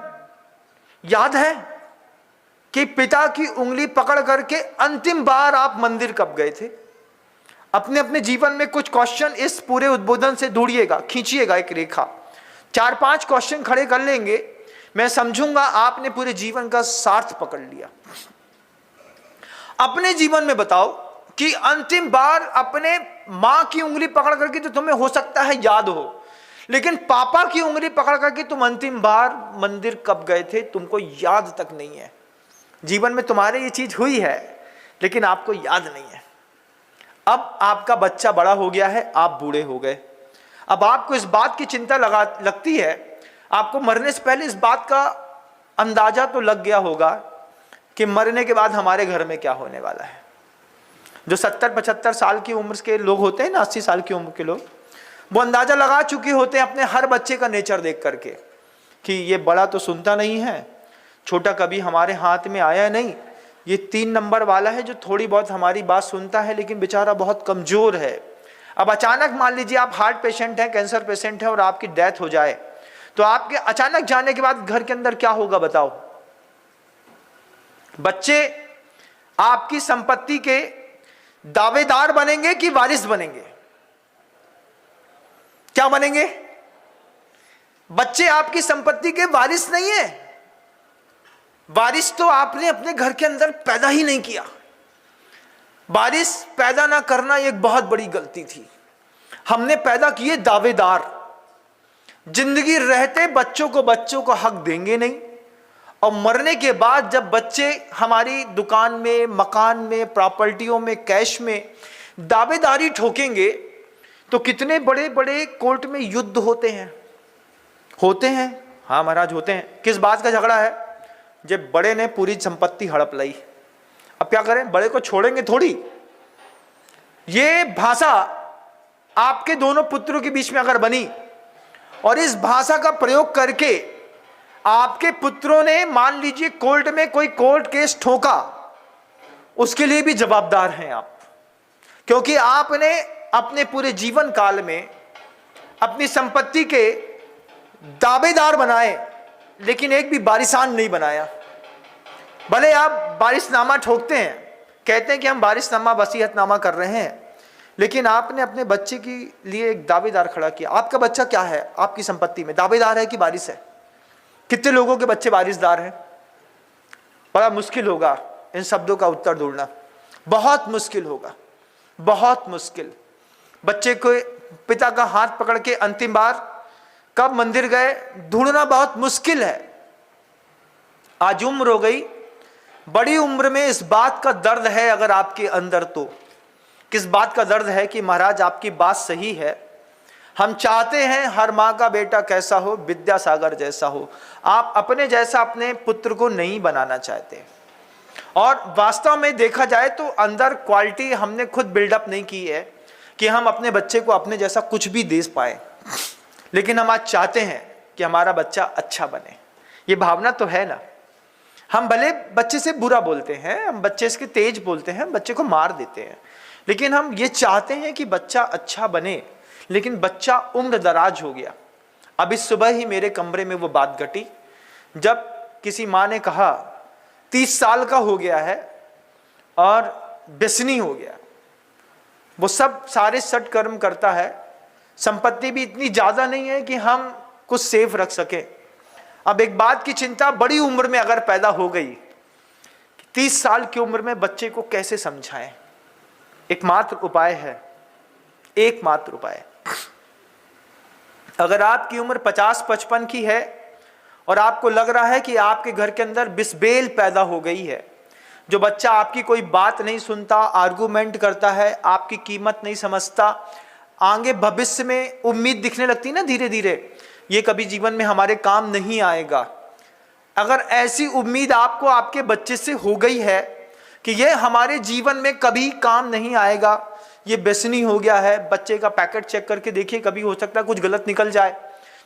याद है कि पिता की उंगली पकड़ करके अंतिम बार आप मंदिर कब गए थे? अपने अपने जीवन में कुछ क्वेश्चन इस पूरे उद्बोधन से ढूंढिएगा, खींचिएगा एक रेखा, 4-5 क्वेश्चन खड़े कर लेंगे, मैं समझूंगा आपने पूरे जीवन का सार्थ पकड़ लिया। अपने जीवन में बताओ कि अंतिम बार अपने मां की उंगली पकड़ करके तो तुम्हें हो सकता है याद हो, लेकिन पापा की उंगली पकड़ करके तुम अंतिम बार मंदिर कब गए थे, तुमको याद तक नहीं है। जीवन में तुम्हारे ये चीज हुई है लेकिन आपको याद नहीं है। अब आपका बच्चा बड़ा हो गया है, आप बूढ़े हो गए, अब आपको इस बात की चिंता लगती है, आपको मरने से पहले इस बात का अंदाजा तो लग गया होगा कि मरने के बाद हमारे घर में क्या होने वाला है। जो 70-75 साल की उम्र के लोग होते हैं ना, 80 साल की उम्र के लोग, वो अंदाजा लगा चुके होते हैं अपने हर बच्चे का नेचर देख करके कि ये बड़ा तो सुनता नहीं है, छोटा कभी हमारे हाथ में आया नहीं, ये 3 नंबर वाला है जो थोड़ी बहुत हमारी बात सुनता है लेकिन बेचारा बहुत कमजोर है। अब अचानक मान लीजिए आप हार्ट पेशेंट हैं, कैंसर पेशेंट हैं और आपकी डेथ हो जाए, तो आपके अचानक जाने के बाद घर के अंदर क्या होगा बताओ? बच्चे आपकी संपत्ति के दावेदार बनेंगे कि वारिस बनेंगे? क्या बनेंगे? बच्चे आपकी संपत्ति के वारिस नहीं है। वारिस तो आपने अपने घर के अंदर पैदा ही नहीं किया। वारिस पैदा ना करना एक बहुत बड़ी गलती थी। हमने पैदा किए दावेदार। जिंदगी रहते बच्चों को हक देंगे नहीं, और मरने के बाद जब बच्चे हमारी दुकान में, मकान में, प्रॉपर्टियों में, कैश में दावेदारी ठोकेंगे तो कितने बड़े बड़े कोर्ट में युद्ध होते हैं। हाँ महाराज, होते हैं। किस बात का झगड़ा है? जब बड़े ने पूरी संपत्ति हड़प लाई, अब क्या करें? बड़े को छोड़ेंगे थोड़ी। ये भाषा आपके दोनों पुत्रों के बीच में अगर बनी और इस भाषा का प्रयोग करके आपके पुत्रों ने मान लीजिए कोर्ट में कोई कोर्ट केस ठोका, उसके लिए भी जवाबदार हैं आप, क्योंकि आपने अपने पूरे जीवन काल में अपनी संपत्ति के दावेदार बनाए लेकिन एक भी वारिसान नहीं बनाया। भले आप वारिसनामा ठोकते हैं, कहते हैं कि हम वारिसनामा वसीयतनामा कर रहे हैं, लेकिन आपने अपने बच्चे के लिए एक दावेदार खड़ा किया। आपका बच्चा क्या है? आपकी संपत्ति में दावेदार है कि वारिस है? कितने लोगों के बच्चे वारिसदार हैं? बड़ा मुश्किल होगा इन शब्दों का उत्तर ढूंढना, बहुत मुश्किल होगा, बहुत मुश्किल। बच्चे को पिता का हाथ पकड़ के अंतिम बार कब मंदिर गए ढूंढना बहुत मुश्किल है। आज उम्र हो गई, बड़ी उम्र में इस बात का दर्द है अगर आपके अंदर, तो किस बात का दर्द है कि महाराज आपकी बात सही है, हम चाहते हैं हर माँ का बेटा कैसा हो, विद्यासागर जैसा हो। आप अपने जैसा अपने पुत्र को नहीं बनाना चाहते, और वास्तव में देखा जाए तो अंदर क्वालिटी हमने खुद बिल्डअप नहीं की है कि हम अपने बच्चे को अपने जैसा कुछ भी दे पाए, लेकिन हम आज चाहते हैं कि हमारा बच्चा अच्छा बने। ये भावना तो है ना। हम भले बच्चे से बुरा बोलते हैं, हम बच्चे से तेज बोलते हैं, बच्चे को मार देते हैं, लेकिन हम ये चाहते हैं कि बच्चा अच्छा बने। लेकिन बच्चा उम्र दराज हो गया। अभी सुबह ही मेरे कमरे में वो बात घटी जब किसी माँ ने कहा 30 साल का हो गया है और व्यसनी हो गया, वो सब सारे सत्कर्म करता है, संपत्ति भी इतनी ज्यादा नहीं है कि हम कुछ सेफ रख सके। अब एक बात की चिंता बड़ी उम्र में अगर पैदा हो गई, 30 साल की उम्र में बच्चे को कैसे समझाएं? एकमात्र उपाय है, एकमात्र उपाय। अगर आपकी उम्र 50-55 की है और आपको लग रहा है कि आपके घर के अंदर बिस्बेल पैदा हो गई है, जो बच्चा आपकी कोई बात नहीं सुनता, आर्गुमेंट करता है, आपकी कीमत नहीं समझता, आगे भविष्य में उम्मीद दिखने लगती ना धीरे धीरे, ये कभी जीवन में हमारे काम नहीं आएगा। अगर ऐसी उम्मीद आपको आपके बच्चे से हो गई है कि ये हमारे जीवन में कभी काम नहीं आएगा, ये बेसनी हो गया है। बच्चे का पैकेट चेक करके देखिए, कभी हो सकता है कुछ गलत निकल जाए,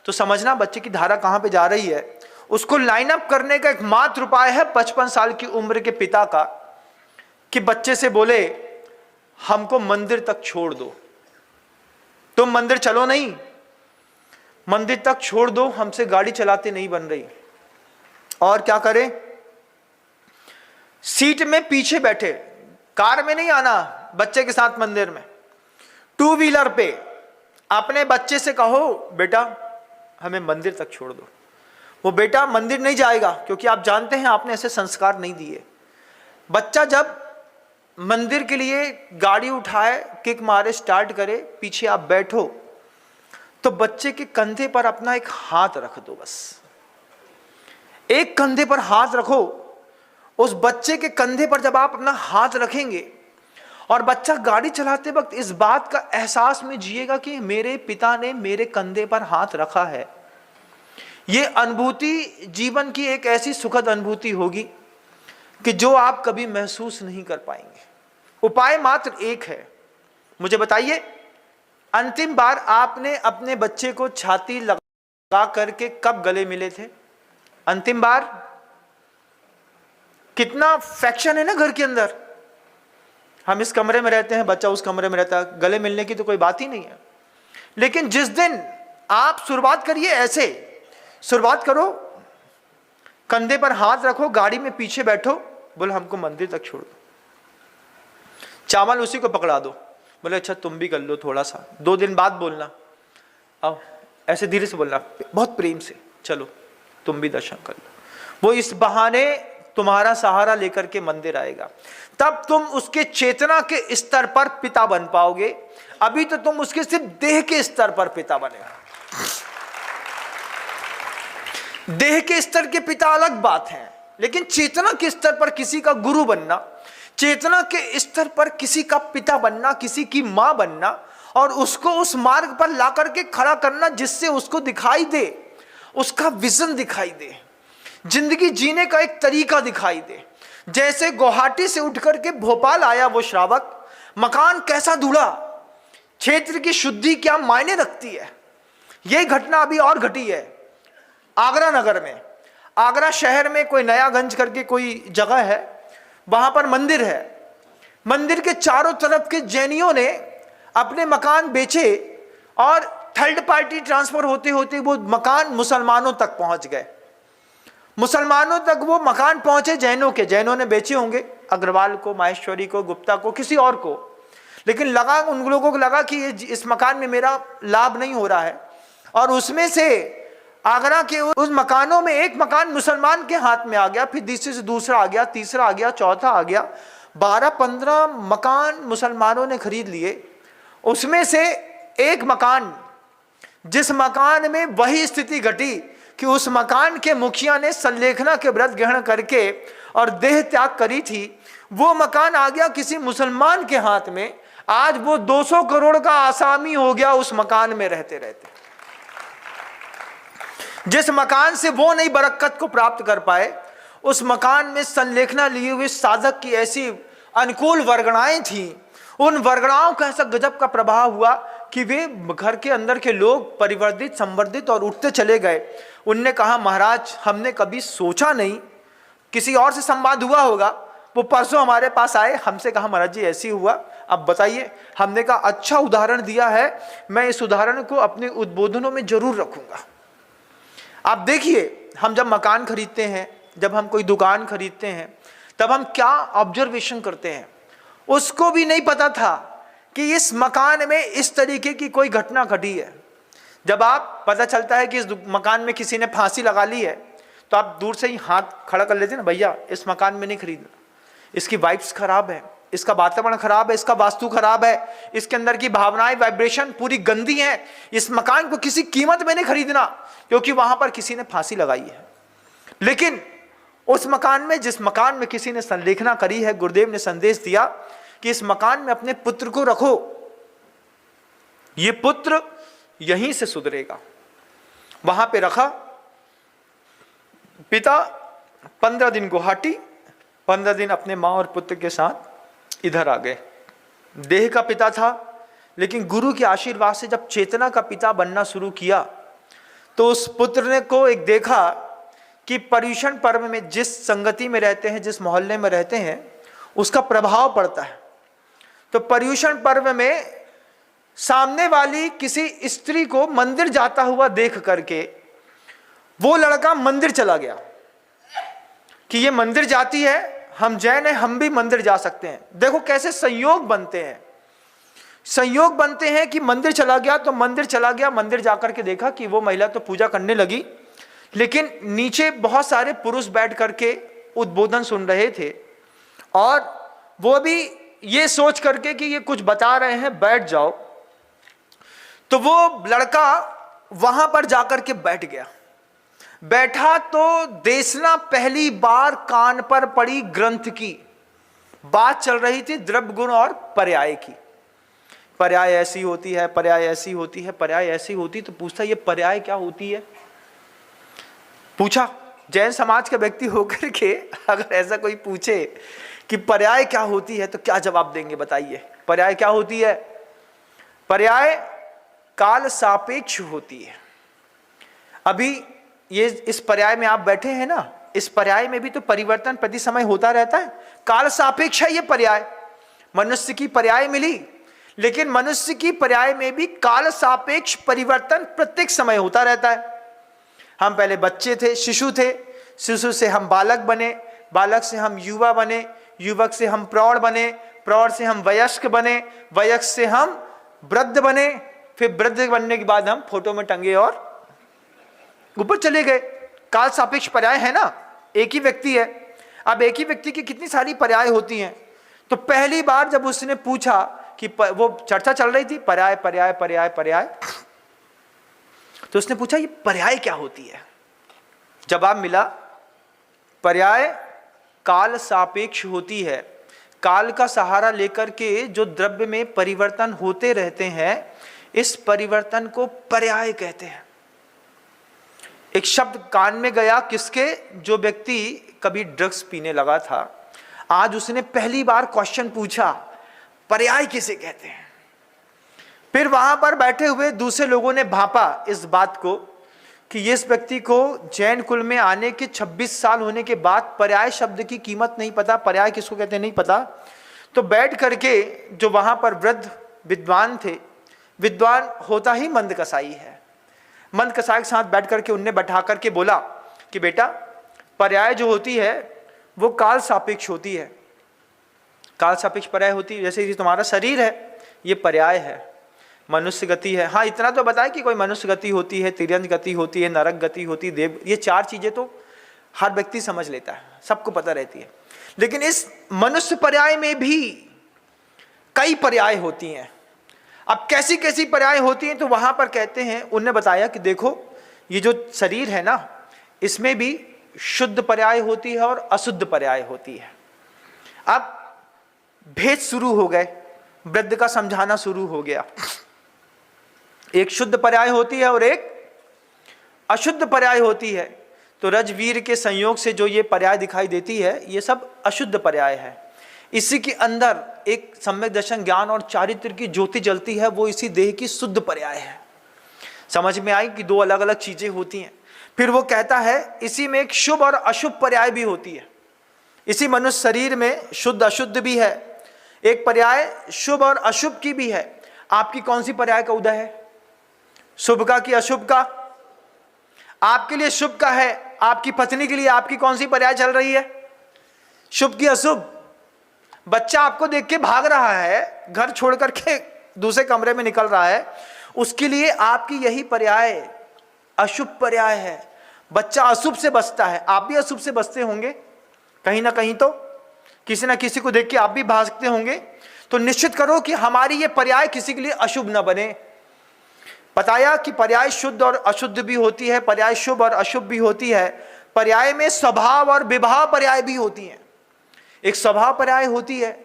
तो समझना बच्चे की धारा कहाँ पे जा रही है। उसको लाइन अप करने का एकमात्र उपाय है 55 साल की उम्र के पिता का, कि बच्चे से बोले हमको मंदिर तक छोड़ दो, तुम मंदिर चलो नहीं, मंदिर तक छोड़ दो, हमसे गाड़ी चलाते नहीं बन रही। और क्या करें, सीट में पीछे बैठे, कार में नहीं आना, बच्चे के साथ मंदिर में, टू व्हीलर पे अपने बच्चे से कहो बेटा हमें मंदिर तक छोड़ दो। वो बेटा मंदिर नहीं जाएगा, क्योंकि आप जानते हैं आपने ऐसे संस्कार नहीं दिए। बच्चा जब मंदिर के लिए गाड़ी उठाए, किक मारे, स्टार्ट करे, पीछे आप बैठो, तो बच्चे के कंधे पर अपना एक हाथ रख दो। बस एक कंधे पर हाथ रखो। उस बच्चे के कंधे पर जब आप अपना हाथ रखेंगे और बच्चा गाड़ी चलाते वक्त इस बात का एहसास में जिएगा कि मेरे पिता ने मेरे कंधे पर हाथ रखा है, ये अनुभूति जीवन की एक ऐसी सुखद अनुभूति होगी कि जो आप कभी महसूस नहीं कर पाएंगे। उपाय मात्र एक है। मुझे बताइए, अंतिम बार आपने अपने बच्चे को छाती लगा करके कब गले मिले थे? अंतिम बार? कितना फ्रैक्शन है ना घर के अंदर। हम इस कमरे में रहते हैं, बच्चा उस कमरे में रहता है, गले मिलने की तो कोई बात ही नहीं है। लेकिन जिस दिन आप शुरुआत करिए, ऐसे शुरुआत करो, कंधे पर हाथ रखो, गाड़ी में पीछे बैठो, बोले हमको मंदिर तक छोड़ दो, चावल उसी को पकड़ा दो, बोले अच्छा तुम भी कर लो थोड़ा सा। 2 दिन बाद बोलना, आओ, ऐसे धीरे से बोलना, बहुत प्रेम से, चलो तुम भी दर्शन कर लो। वो इस बहाने तुम्हारा सहारा लेकर के मंदिर आएगा। तब तुम उसके चेतना के स्तर पर पिता बन पाओगे। अभी तो तुम उसके सिर्फ देह के स्तर पर पिता बनेगा। देह के स्तर के पिता अलग बात है, लेकिन चेतना के स्तर पर किसी का गुरु बनना, चेतना के स्तर पर किसी का पिता बनना, किसी की मां बनना, और उसको उस मार्ग पर ला करके खड़ा करना जिससे उसको दिखाई दे, उसका विजन दिखाई दे, जिंदगी जीने का एक तरीका दिखाई दे। जैसे गुवाहाटी से उठ करके भोपाल आया वो श्रावक, मकान कैसा दूल्हा, क्षेत्र की शुद्धि क्या मायने रखती है। यह घटना अभी और घटी है आगरा नगर में। आगरा शहर में कोई नयागंज करके कोई जगह है, वहां पर मंदिर है। मंदिर के चारों तरफ के जैनियों ने अपने मकान बेचे और थर्ड पार्टी ट्रांसफर होते होते वो मकान मुसलमानों तक पहुंच गए। मुसलमानों तक वो मकान पहुंचे जैनों के, जैनों ने बेचे होंगे अग्रवाल को, माहेश्वरी को, गुप्ता को, किसी और को। लेकिन लगा, उन लोगों को लगा कि इस मकान में मेरा लाभ नहीं हो रहा है, और उसमें से आगरा के उस मकानों में एक मकान मुसलमान के हाथ में आ गया, फिर तीसरे से दूसरा आ गया, तीसरा आ गया, चौथा आ गया, 12-15 मकान मुसलमानों ने खरीद लिए। उसमें से एक मकान, जिस मकान में वही स्थिति घटी कि उस मकान के मुखिया ने संलेखना के व्रत ग्रहण करके और देह त्याग करी थी, वो मकान आ गया किसी मुसलमान के हाथ में। आज वो 200 करोड़ का आसामी हो गया उस मकान में रहते रहते। जिस मकान से वो नई बरकत को प्राप्त कर पाए, उस मकान में संलेखना लिए हुए साधक की ऐसी अनुकूल वर्गणाएं थी, उन वर्गणाओं का ऐसा गजब का प्रभाव हुआ कि वे घर के अंदर के लोग परिवर्तित, संवर्धित और उठते चले गए। उनने कहा महाराज हमने कभी सोचा नहीं, किसी और से संवाद हुआ होगा, वो परसों हमारे पास आए, हमसे कहा महाराज जी ऐसी हुआ, अब बताइए। हमने कहा अच्छा उदाहरण दिया है, मैं इस उदाहरण को अपने उद्बोधनों में जरूर रखूंगा। आप देखिए, हम जब मकान खरीदते हैं, जब हम कोई दुकान खरीदते हैं, तब हम क्या ऑब्जर्वेशन करते हैं। उसको भी नहीं पता था कि इस मकान में इस तरीके की कोई घटना घटी है। जब आप पता चलता है कि इस मकान में किसी ने फांसी लगा ली है, तो आप दूर से ही हाथ खड़ा कर लेते हैं ना, भैया इस मकान में नहीं खरीदना, इसकी वाइब्स खराब है, इसका वातावरण खराब है, इसका वास्तु खराब है, इसके अंदर की भावनाएं, वाइब्रेशन पूरी गंदी है, इस मकान को किसी कीमत में नहीं खरीदना, क्योंकि वहां पर किसी ने फांसी लगाई है। लेकिन उस मकान में, जिस मकान में किसी ने संलेखना करी है, गुरुदेव ने संदेश दिया कि इस मकान में अपने पुत्र को रखो, ये पुत्र यहीं से सुधरेगा। वहां पे रखा। पिता 15 दिन गुवाहाटी, 15 दिन अपने माँ और पुत्र के साथ इधर आ गए। देह का पिता था, लेकिन गुरु के आशीर्वाद से जब चेतना का पिता बनना शुरू किया तो उस पुत्र ने को एक देखा कि पर्युषण पर्व में जिस संगति में रहते हैं, जिस मोहल्ले में रहते हैं, उसका प्रभाव पड़ता है। तो पर्युषण पर्व में सामने वाली किसी स्त्री को मंदिर जाता हुआ देख करके वो लड़का मंदिर चला गया कि ये मंदिर जाती है, हम जैन हैं, हम भी मंदिर जा सकते हैं। देखो कैसे संयोग बनते हैं, संयोग बनते हैं कि मंदिर चला गया तो मंदिर चला गया। मंदिर जाकर के देखा कि वो महिला तो पूजा करने लगी, लेकिन नीचे बहुत सारे पुरुष बैठ करके उद्बोधन सुन रहे थे और वो भी ये सोच करके कि ये कुछ बता रहे हैं, बैठ जाओ। तो वो लड़का वहां पर जाकर के बैठ गया। बैठा तो देशना पहली बार कान पर पड़ी ग्रंथ की। बात चल रही थी द्रव्य गुण और पर्याय की। पर्याय ऐसी होती है, पर्याय ऐसी होती है, पर्याय ऐसी होती। तो पूछता ये पर्याय क्या होती है, पूछा। जैन समाज का व्यक्ति होकर के अगर ऐसा कोई पूछे कि पर्याय क्या होती है तो क्या जवाब देंगे, बताइए। पर्याय क्या होती है? पर्याय काल सापेक्ष होती है। अभी ये इस पर्याय में आप बैठे हैं ना, इस पर्याय में भी तो परिवर्तन प्रति समय होता रहता है। काल सापेक्ष है ये पर्याय। मनुष्य की पर्याय मिली, लेकिन मनुष्य की पर्याय में भी काल सापेक्ष परिवर्तन प्रत्येक समय होता रहता है। हम पहले बच्चे थे, शिशु थे, शिशु से हम बालक बने, बालक से हम युवा बने, युवक से हम प्रौढ़ बने, प्रौढ़ से हम वयस्क बने, वयस्क से हम वृद्ध बने, फिर वृद्ध बनने के बाद हम फोटो में टंगे और ऊपर चले गए। काल सापेक्ष पर्याय है ना, एक ही व्यक्ति है। अब एक ही व्यक्ति की कितनी सारी पर्याय होती हैं। तो पहली बार जब उसने पूछा कि वो चर्चा चल रही थी पर्याय पर्याय पर्याय पर्याय, तो उसने पूछा ये पर्याय क्या होती है। जवाब मिला पर्याय काल सापेक्ष होती है। काल का सहारा लेकर के जो द्रव्य में परिवर्तन होते रहते हैं, इस परिवर्तन को पर्याय कहते हैं। एक शब्द कान में गया किसके? जो व्यक्ति कभी ड्रग्स पीने लगा था, आज उसने पहली बार क्वेश्चन पूछा पर्याय किसे कहते हैं। फिर वहां पर बैठे हुए दूसरे लोगों ने भांपा इस बात को कि इस व्यक्ति को जैन कुल में आने के 26 साल होने के बाद पर्याय शब्द की कीमत नहीं पता, पर्याय किसको कहते हैं नहीं पता। तो बैठ करके जो वहां पर वृद्ध विद्वान थे, विद्वान होता ही मंद कसाई है, मंद कसाई के साथ बैठ करके उनने बैठा करके बोला कि बेटा पर्याय जो होती है वो काल सापेक्ष होती है। काल सापेक्ष पर्याय होती है। जैसे कि तुम्हारा शरीर है, ये पर्याय है, मनुष्य गति है। हाँ, इतना तो बताए कि कोई मनुष्य गति होती है, तिर्यंत गति होती है, नरक गति होती है, देव, ये 4 चीजें तो हर व्यक्ति समझ लेता है, सबको पता रहती है। लेकिन इस मनुष्य पर्याय में भी कई पर्याय होती हैं। अब कैसी कैसी पर्याय होती हैं, तो वहां पर कहते हैं, उनने बताया कि देखो ये जो शरीर है ना, इसमें भी शुद्ध पर्याय होती है और अशुद्ध पर्याय होती है। अब भेद शुरू हो गए, वृद्ध का समझाना शुरू हो गया। एक शुद्ध पर्याय होती है और एक अशुद्ध पर्याय होती है। तो रजवीर के संयोग से जो ये पर्याय दिखाई देती है, ये सब अशुद्ध पर्याय है। इसी के अंदर एक सम्यक दर्शन ज्ञान और चारित्र की ज्योति जलती है, वो इसी देह की शुद्ध पर्याय है। समझ में आई कि 2 अलग अलग चीजें होती हैं। फिर वो कहता है इसी में एक शुभ और अशुभ पर्याय भी होती है। इसी मनुष्य शरीर में शुद्ध अशुद्ध भी है, एक पर्याय शुभ और अशुभ की भी है। आपकी कौन सी पर्याय का उदय है? शुभ का कि अशुभ का? आपके लिए शुभ का है, आपकी पत्नी के लिए आपकी कौन सी पर्याय चल रही है? शुभ की अशुभ? बच्चा आपको देख के भाग रहा है, घर छोड़ करके दूसरे कमरे में निकल रहा है, उसके लिए आपकी यही पर्याय अशुभ पर्याय है। बच्चा अशुभ से बचता है, आप भी अशुभ से बचते होंगे कहीं ना कहीं, तो किसी ना किसी को देख के आप भी भागते होंगे। तो निश्चित करो कि हमारी ये पर्याय किसी के लिए अशुभ न बने। बताया कि पर्याय शुद्ध और अशुद्ध भी होती है, पर्याय शुभ और अशुभ भी होती है। पर्याय में स्वभाव और विभाव पर्याय भी होती हैं। एक स्वभाव पर्याय होती है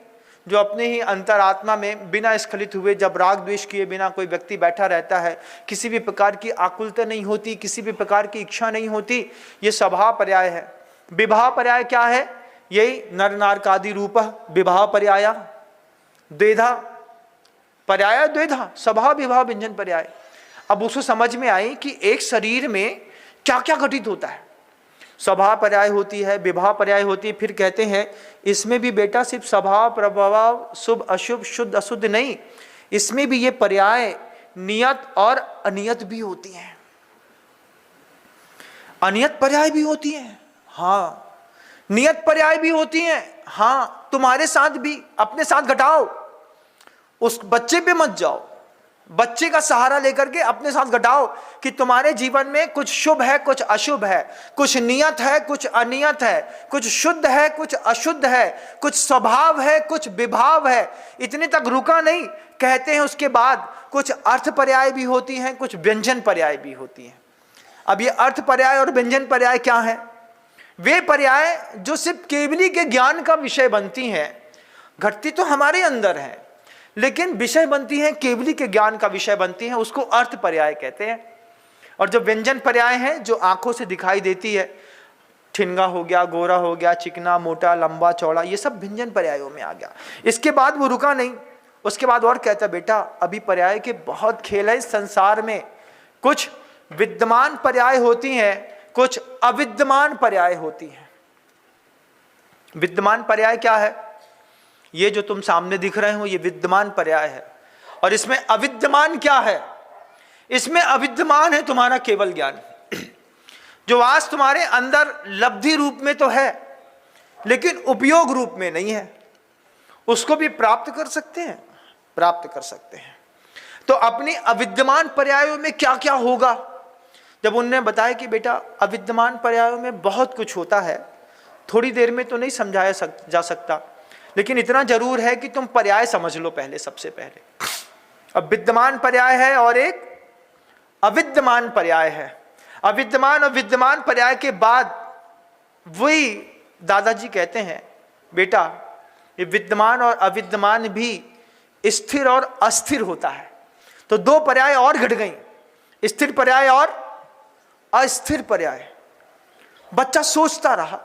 जो अपने ही अंतरात्मा में बिना स्खलित हुए, जब राग द्वेष किए बिना कोई व्यक्ति बैठा रहता है, किसी भी प्रकार की आकुलता नहीं होती, किसी भी प्रकार की इच्छा नहीं होती, ये स्वभाव पर्याय है। विभाव पर्याय क्या है? यही नर नारकादि रूप विवाह पर्याया द्वेधा पर्याय द्वेधा स्वभाव विवाह व्यंजन पर्याय। अब उसको समझ में आई कि एक शरीर में क्या क्या घटित होता है। स्वभाव पर्याय होती है, विवाह पर्याय होती है, फिर कहते हैं इसमें भी बेटा सिर्फ स्वभाव प्रभाव शुभ अशुभ शुद्ध अशुद्ध नहीं, इसमें भी ये पर्याय नियत और अनियत भी होती हैं। अनियत पर्याय भी होती हैं, हाँ, नियत पर्याय भी होती हैं, हाँ। तुम्हारे साथ भी अपने साथ घटाओ, उस बच्चे पे मत जाओ, बच्चे का सहारा लेकर के अपने साथ घटाओ कि तुम्हारे जीवन में कुछ शुभ है कुछ अशुभ है, कुछ नियत है कुछ अनियत है, कुछ शुद्ध है कुछ अशुद्ध है, कुछ स्वभाव है कुछ विभाव है। इतने तक रुका नहीं, कहते हैं उसके बाद कुछ अर्थ पर्याय भी होती हैं, कुछ व्यंजन पर्याय भी होती हैं। अब ये अर्थ पर्याय और व्यंजन पर्याय क्या है? वे पर्याय जो सिर्फ केवली के ज्ञान का विषय बनती हैं, घटती तो हमारे अंदर है लेकिन विषय बनती हैं, केवली के ज्ञान का विषय बनती हैं, उसको अर्थ पर्याय कहते हैं। और जो व्यंजन पर्याय है जो आंखों से दिखाई देती है, ठिनगा हो गया, गोरा हो गया, चिकना मोटा लंबा चौड़ा, ये सब व्यंजन पर्यायों में आ गया। इसके बाद वो रुका नहीं, उसके बाद और कहता बेटा अभी पर्याय के बहुत खेल है इस संसार में। कुछ विद्यमान पर्याय होती हैं, कुछ अविद्यमान पर्याय होती हैं। विद्यमान पर्याय क्या है? ये जो तुम सामने दिख रहे हो ये विद्यमान पर्याय है। और इसमें अविद्यमान क्या है? इसमें अविद्यमान है तुम्हारा केवल ज्ञान, जो आज तुम्हारे अंदर लब्धि रूप में तो है लेकिन उपयोग रूप में नहीं है। उसको भी प्राप्त कर सकते हैं, प्राप्त कर सकते हैं। तो अपनी अविद्यमान पर्यायों में क्या क्या होगा? जब उन्होंने बताया कि बेटा अविद्यमान पर्यायों में बहुत कुछ होता है, थोड़ी देर में तो नहीं समझाया जा सकता, लेकिन इतना जरूर है कि तुम पर्याय समझ लो पहले, सबसे पहले। अब विद्यमान पर्याय है और एक अविद्यमान पर्याय है। अविद्यमान और विद्यमान पर्याय के बाद वही दादाजी कहते हैं बेटा ये विद्यमान और अविद्यमान भी स्थिर और अस्थिर होता है। तो दो पर्याय और घट गई, स्थिर पर्याय और अस्थिर पर्याय। बच्चा सोचता रहा,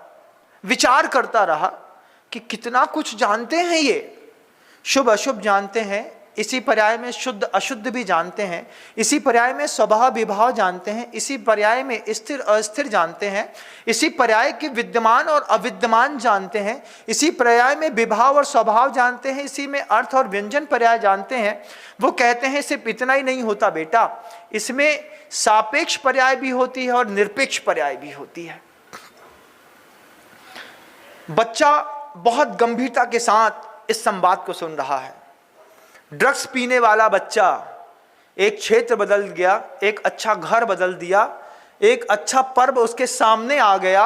विचार करता रहा कि कितना कुछ जानते हैं ये, शुभ अशुभ जानते हैं, इसी पर्याय में शुद्ध अशुद्ध भी जानते हैं, इसी पर्याय में स्वभाव विभाव जानते हैं, इसी पर्याय में स्थिर अस्थिर जानते हैं, इसी पर्याय के विद्यमान और अविद्यमान जानते हैं, इसी पर्याय में विभाव और स्वभाव जानते हैं, इसी में अर्थ और व्यंजन पर्याय जानते हैं। वो कहते हैं सिर्फ इतना ही नहीं होता बेटा, इसमें सापेक्ष पर्याय भी होती है और निरपेक्ष पर्याय भी होती है। बच्चा बहुत गंभीरता के साथ इस संवाद को सुन रहा है। ड्रग्स पीने वाला बच्चा एक क्षेत्र बदल गया, एक अच्छा घर बदल दिया, एक अच्छा पर्व उसके सामने आ गया,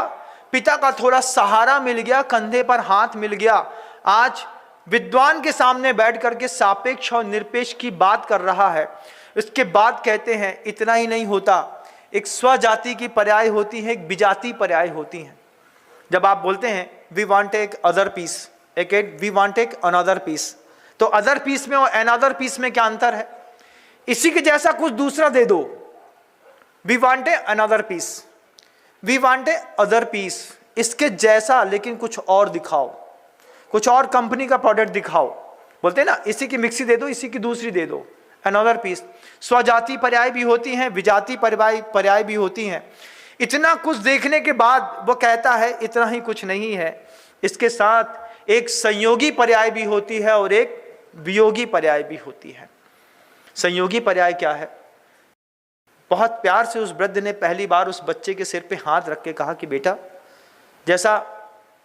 पिता का थोड़ा सहारा मिल गया, कंधे पर हाथ मिल गया, आज विद्वान के सामने बैठ करके सापेक्ष और निरपेक्ष की बात कर रहा है। इसके बाद कहते हैं इतना ही नहीं होता, एक स्वजाति की पर्याय होती है, एक विजाति पर्याय होती है। जब आप बोलते हैं वी वांट एक अदर पीस, एक वी वांट एक अनदर पीस, तो अदर पीस में और अनदर पीस में क्या अंतर है? इसी के जैसा कुछ दूसरा दे दो, we want a another piece, we want a other piece, इसके जैसा लेकिन कुछ और दिखाओ, कुछ और कंपनी का प्रोडक्ट दिखाओ। बोलते हैं ना इसी की मिक्सी दे दो, इसी की दूसरी दे दो, अनदर पीस। स्वजाति पर्याय भी होती हैं, विजाति पर्याय भी होती हैं। इतना कुछ देखने के बाद वो कहता है इतना ही कुछ नहीं है, इसके साथ एक संयोगी पर्याय भी होती है और एक वियोगी पर्याय भी होती है। संयोगी पर्याय क्या है? बहुत प्यार से उस वृद्ध ने पहली बार उस बच्चे के सिर पे हाथ रख के कहा कि बेटा जैसा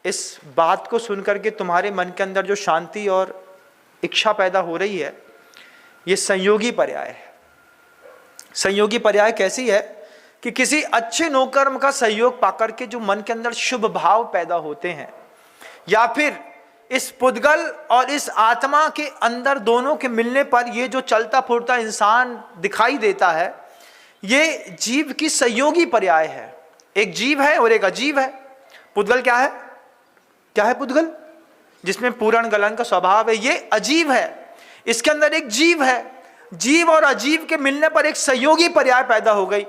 इस बात को सुनकर के तुम्हारे मन के अंदर जो शांति और इच्छा पैदा हो रही है, ये संयोगी पर्याय है। संयोगी पर्याय कैसी है कि किसी अच्छे नौकर्म का सहयोग पाकर के जो मन के अंदर शुभ भाव पैदा होते हैं, या फिर इस पुद्गल और इस आत्मा के अंदर दोनों के मिलने पर ये जो चलता फूरता इंसान दिखाई देता है, ये जीव की संयोगी पर्याय है। एक जीव है और एक अजीव है। पुद्गल क्या है? क्या है पुद्गल? जिसमें पूर्ण गलन का स्वभाव है, ये अजीव है। इसके अंदर एक जीव है। जीव और अजीव के मिलने पर एक संयोगी पर्याय पैदा हो गई।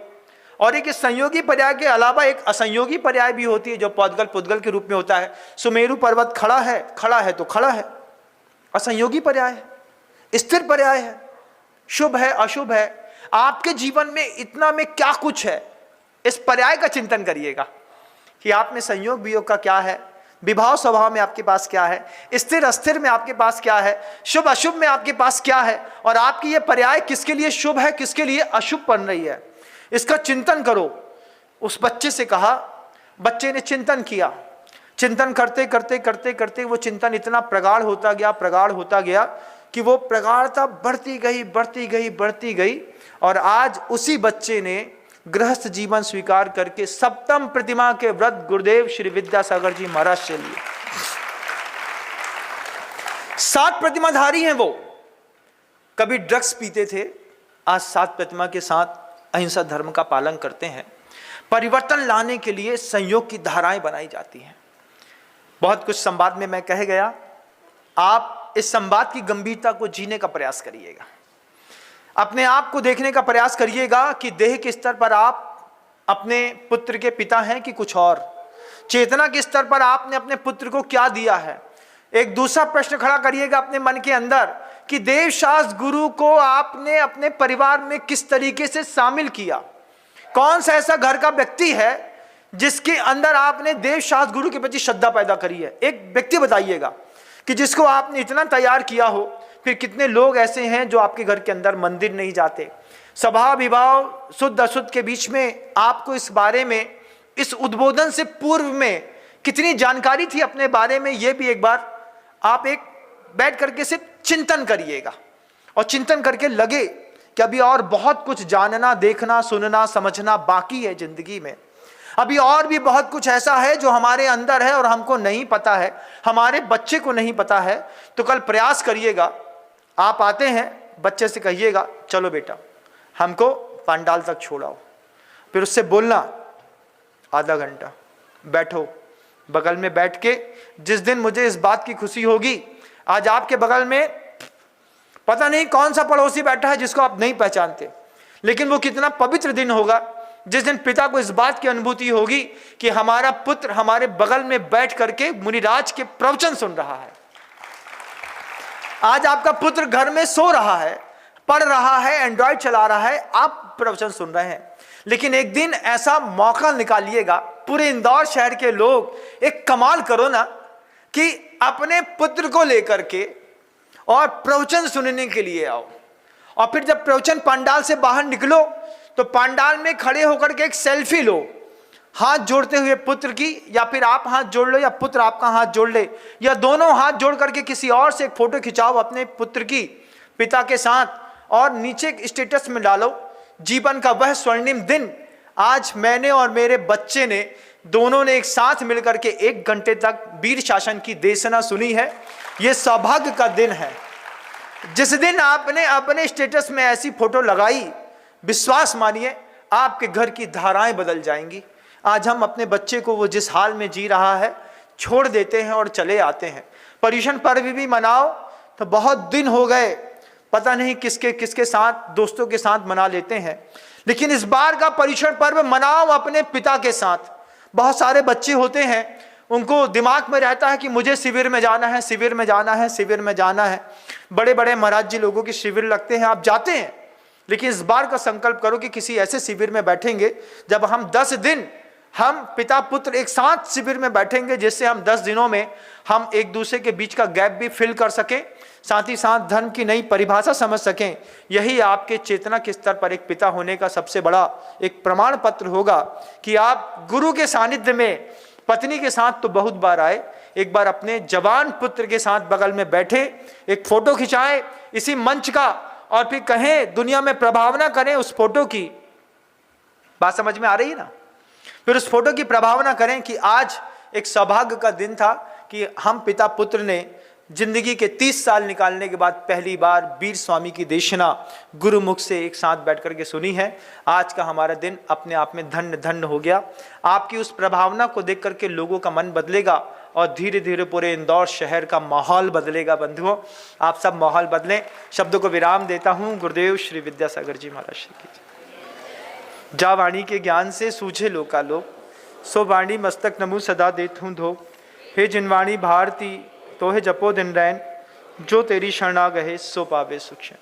और एक संयोगी पर्याय के अलावा एक असंयोगी पर्याय भी होती है जो पौद्गल पुद्गल के रूप में होता है। सुमेरु पर्वत खड़ा है तो खड़ा है, असंयोगी पर्याय है, स्थिर पर्याय है, शुभ है अशुभ है। आपके जीवन में इतना में क्या कुछ है, इस पर्याय का चिंतन करिएगा कि आप में संयोग वियोग का क्या है, विभाव स्वभाव में आपके पास क्या है, स्थिर अस्थिर में आपके पास क्या है, शुभ अशुभ में आपके पास क्या है, और आपकी ये पर्याय किसके लिए शुभ है, किसके लिए अशुभ बन रही है, इसका चिंतन करो। उस बच्चे से कहा, बच्चे ने चिंतन किया, चिंतन करते करते करते करते वो चिंतन इतना प्रगाढ़ होता गया कि वो प्रगाढ़ता बढ़ती गई बढ़ती गई बढ़ती गई, और आज उसी बच्चे ने गृहस्थ जीवन स्वीकार करके सप्तम प्रतिमा के व्रत गुरुदेव श्री विद्यासागर जी महाराज से लिए। 7 प्रतिमाधारी हैं वो। कभी ड्रग्स पीते थे, आज 7 प्रतिमा के साथ अहिंसा धर्म का पालन करते हैं। परिवर्तन लाने के लिए संयोग की धाराएं बनाई जाती हैं। बहुत कुछ संवाद में मैं कह गया, आप इस संवाद की गंभीरता को जीने का प्रयास करिएगा। अपने आप को देखने का प्रयास करिएगा कि देह के स्तर पर आप अपने पुत्र के पिता हैं कि कुछ और, चेतना के स्तर पर आपने अपने पुत्र को क्या दिया है। एक दूसरा प्रश्न खड़ा करिएगा अपने मन के अंदर कि देव शास्त्र गुरु को आपने अपने परिवार में किस तरीके से शामिल किया। कौन सा ऐसा घर का व्यक्ति है जिसके अंदर आपने देव शास्त्र गुरु के प्रति श्रद्धा पैदा करी है। एक व्यक्ति बताइएगा कि जिसको आपने इतना तैयार किया हो। फिर कितने लोग ऐसे हैं जो आपके घर के अंदर मंदिर नहीं जाते। सभा विभाव शुद्ध अशुद्ध के बीच में आपको इस बारे में, इस उद्बोधन से पूर्व में कितनी जानकारी थी अपने बारे में, ये भी एक बार आप एक बैठ करके सिर्फ चिंतन करिएगा, और चिंतन करके लगे कि अभी और बहुत कुछ जानना, देखना, सुनना, समझना बाकी है जिंदगी में। अभी और भी बहुत कुछ ऐसा है जो हमारे अंदर है और हमको नहीं पता है, हमारे बच्चे को नहीं पता है। तो कल प्रयास करिएगा, आप आते हैं, बच्चे से कहिएगा चलो बेटा हमको पंडाल तक छोड़ाओ। फिर उससे बोलना आधा घंटा बैठो, बगल में बैठ के, जिस दिन मुझे इस बात की खुशी होगी, आज आपके बगल में पता नहीं कौन सा पड़ोसी बैठा है जिसको आप नहीं पहचानते, लेकिन वो कितना पवित्र दिन होगा जिस दिन पिता को इस बात की अनुभूति होगी कि हमारा पुत्र हमारे बगल में बैठ करके मुनिराज के प्रवचन सुन रहा है। आज आपका पुत्र घर में सो रहा है, पढ़ रहा है, एंड्रॉइड चला रहा है, आप प्रवचन सुन रहे हैं। लेकिन एक दिन ऐसा मौका निकालिएगा, पूरे इंदौर शहर के लोग एक कमाल करो ना कि अपने पुत्र को लेकर के और प्रवचन सुनने के लिए आओ। और फिर जब प्रवचन पंडाल से बाहर निकलो तो पंडाल में खड़े होकर के एक सेल्फी लो, हाथ जोड़ते हुए पुत्र की, या फिर आप हाथ जोड़ लो या पुत्र आपका हाथ जोड़ ले, या दोनों हाथ जोड़ करके किसी और से एक फोटो खिंचाओ अपने पुत्र की, पिता के साथ, और नीचे स्टेटस में डालो जीवन का वह स्वर्णिम दिन आज मैंने और मेरे बच्चे ने दोनों ने एक साथ मिलकर के 1 घंटे तक वीर शासन की देशना सुनी है। यह सौभाग्य का दिन है। जिस दिन आपने अपने स्टेटस में ऐसी फोटो लगाई, विश्वास मानिए आपके घर की धाराएं बदल जाएंगी। आज हम अपने बच्चे को वो जिस हाल में जी रहा है छोड़ देते हैं और चले आते हैं। पर्युषण पर्व भी मनाओ तो बहुत दिन हो गए, पता नहीं किसके किसके साथ, दोस्तों के साथ मना लेते हैं, लेकिन इस बार का पर्युषण पर्व मनाओ अपने पिता के साथ। बहुत सारे बच्चे होते हैं, उनको दिमाग में रहता है कि मुझे शिविर में जाना है, शिविर में जाना है, शिविर में जाना है। बड़े बड़े महाराज जी लोगों के शिविर लगते हैं, आप जाते हैं, लेकिन इस बार का संकल्प करो कि किसी ऐसे शिविर में बैठेंगे जब हम 10 दिन हम पिता पुत्र एक साथ शिविर में बैठेंगे, जिससे हम 10 दिनों में हम एक दूसरे के बीच का गैप भी फिल कर सकें, साथ ही साथ धर्म की नई परिभाषा समझ सकें। यही आपके चेतना के स्तर पर एक पिता होने का सबसे बड़ा एक प्रमाण पत्र होगा कि आप गुरु के सानिध्य में पत्नी के साथ तो बहुत बार आए, एक बार अपने जवान पुत्र के साथ बगल में बैठे, एक फोटो खिंचाएं इसी मंच का, और फिर कहें दुनिया में प्रभावना करें उस फोटो की। बात समझ में आ रही है ना? फिर उस फोटो की प्रभावना करें कि आज एक सौभाग्य का दिन था कि हम पिता पुत्र ने जिंदगी के 30 साल निकालने के बाद पहली बार वीर स्वामी की देशना गुरुमुख से एक साथ बैठ करके सुनी है। आज का हमारा दिन अपने आप में धन्य धन्य हो गया। आपकी उस प्रभावना को देख करके लोगों का मन बदलेगा और धीरे धीरे पूरे इंदौर शहर का माहौल बदलेगा। बंधुओं, आप सब माहौल बदलें। शब्दों को विराम देता हूँ। गुरुदेव श्री विद्यासागर जी महाराज की। जा वाणी के ज्ञान से सूझे लोकालोक, सो वाणी मस्तक नमु सदा देथूं धोख। हे जिनवाणी भारती तो है जपो दिन रैन, जो तेरी शरणा गहे सो पावे सुख चैन।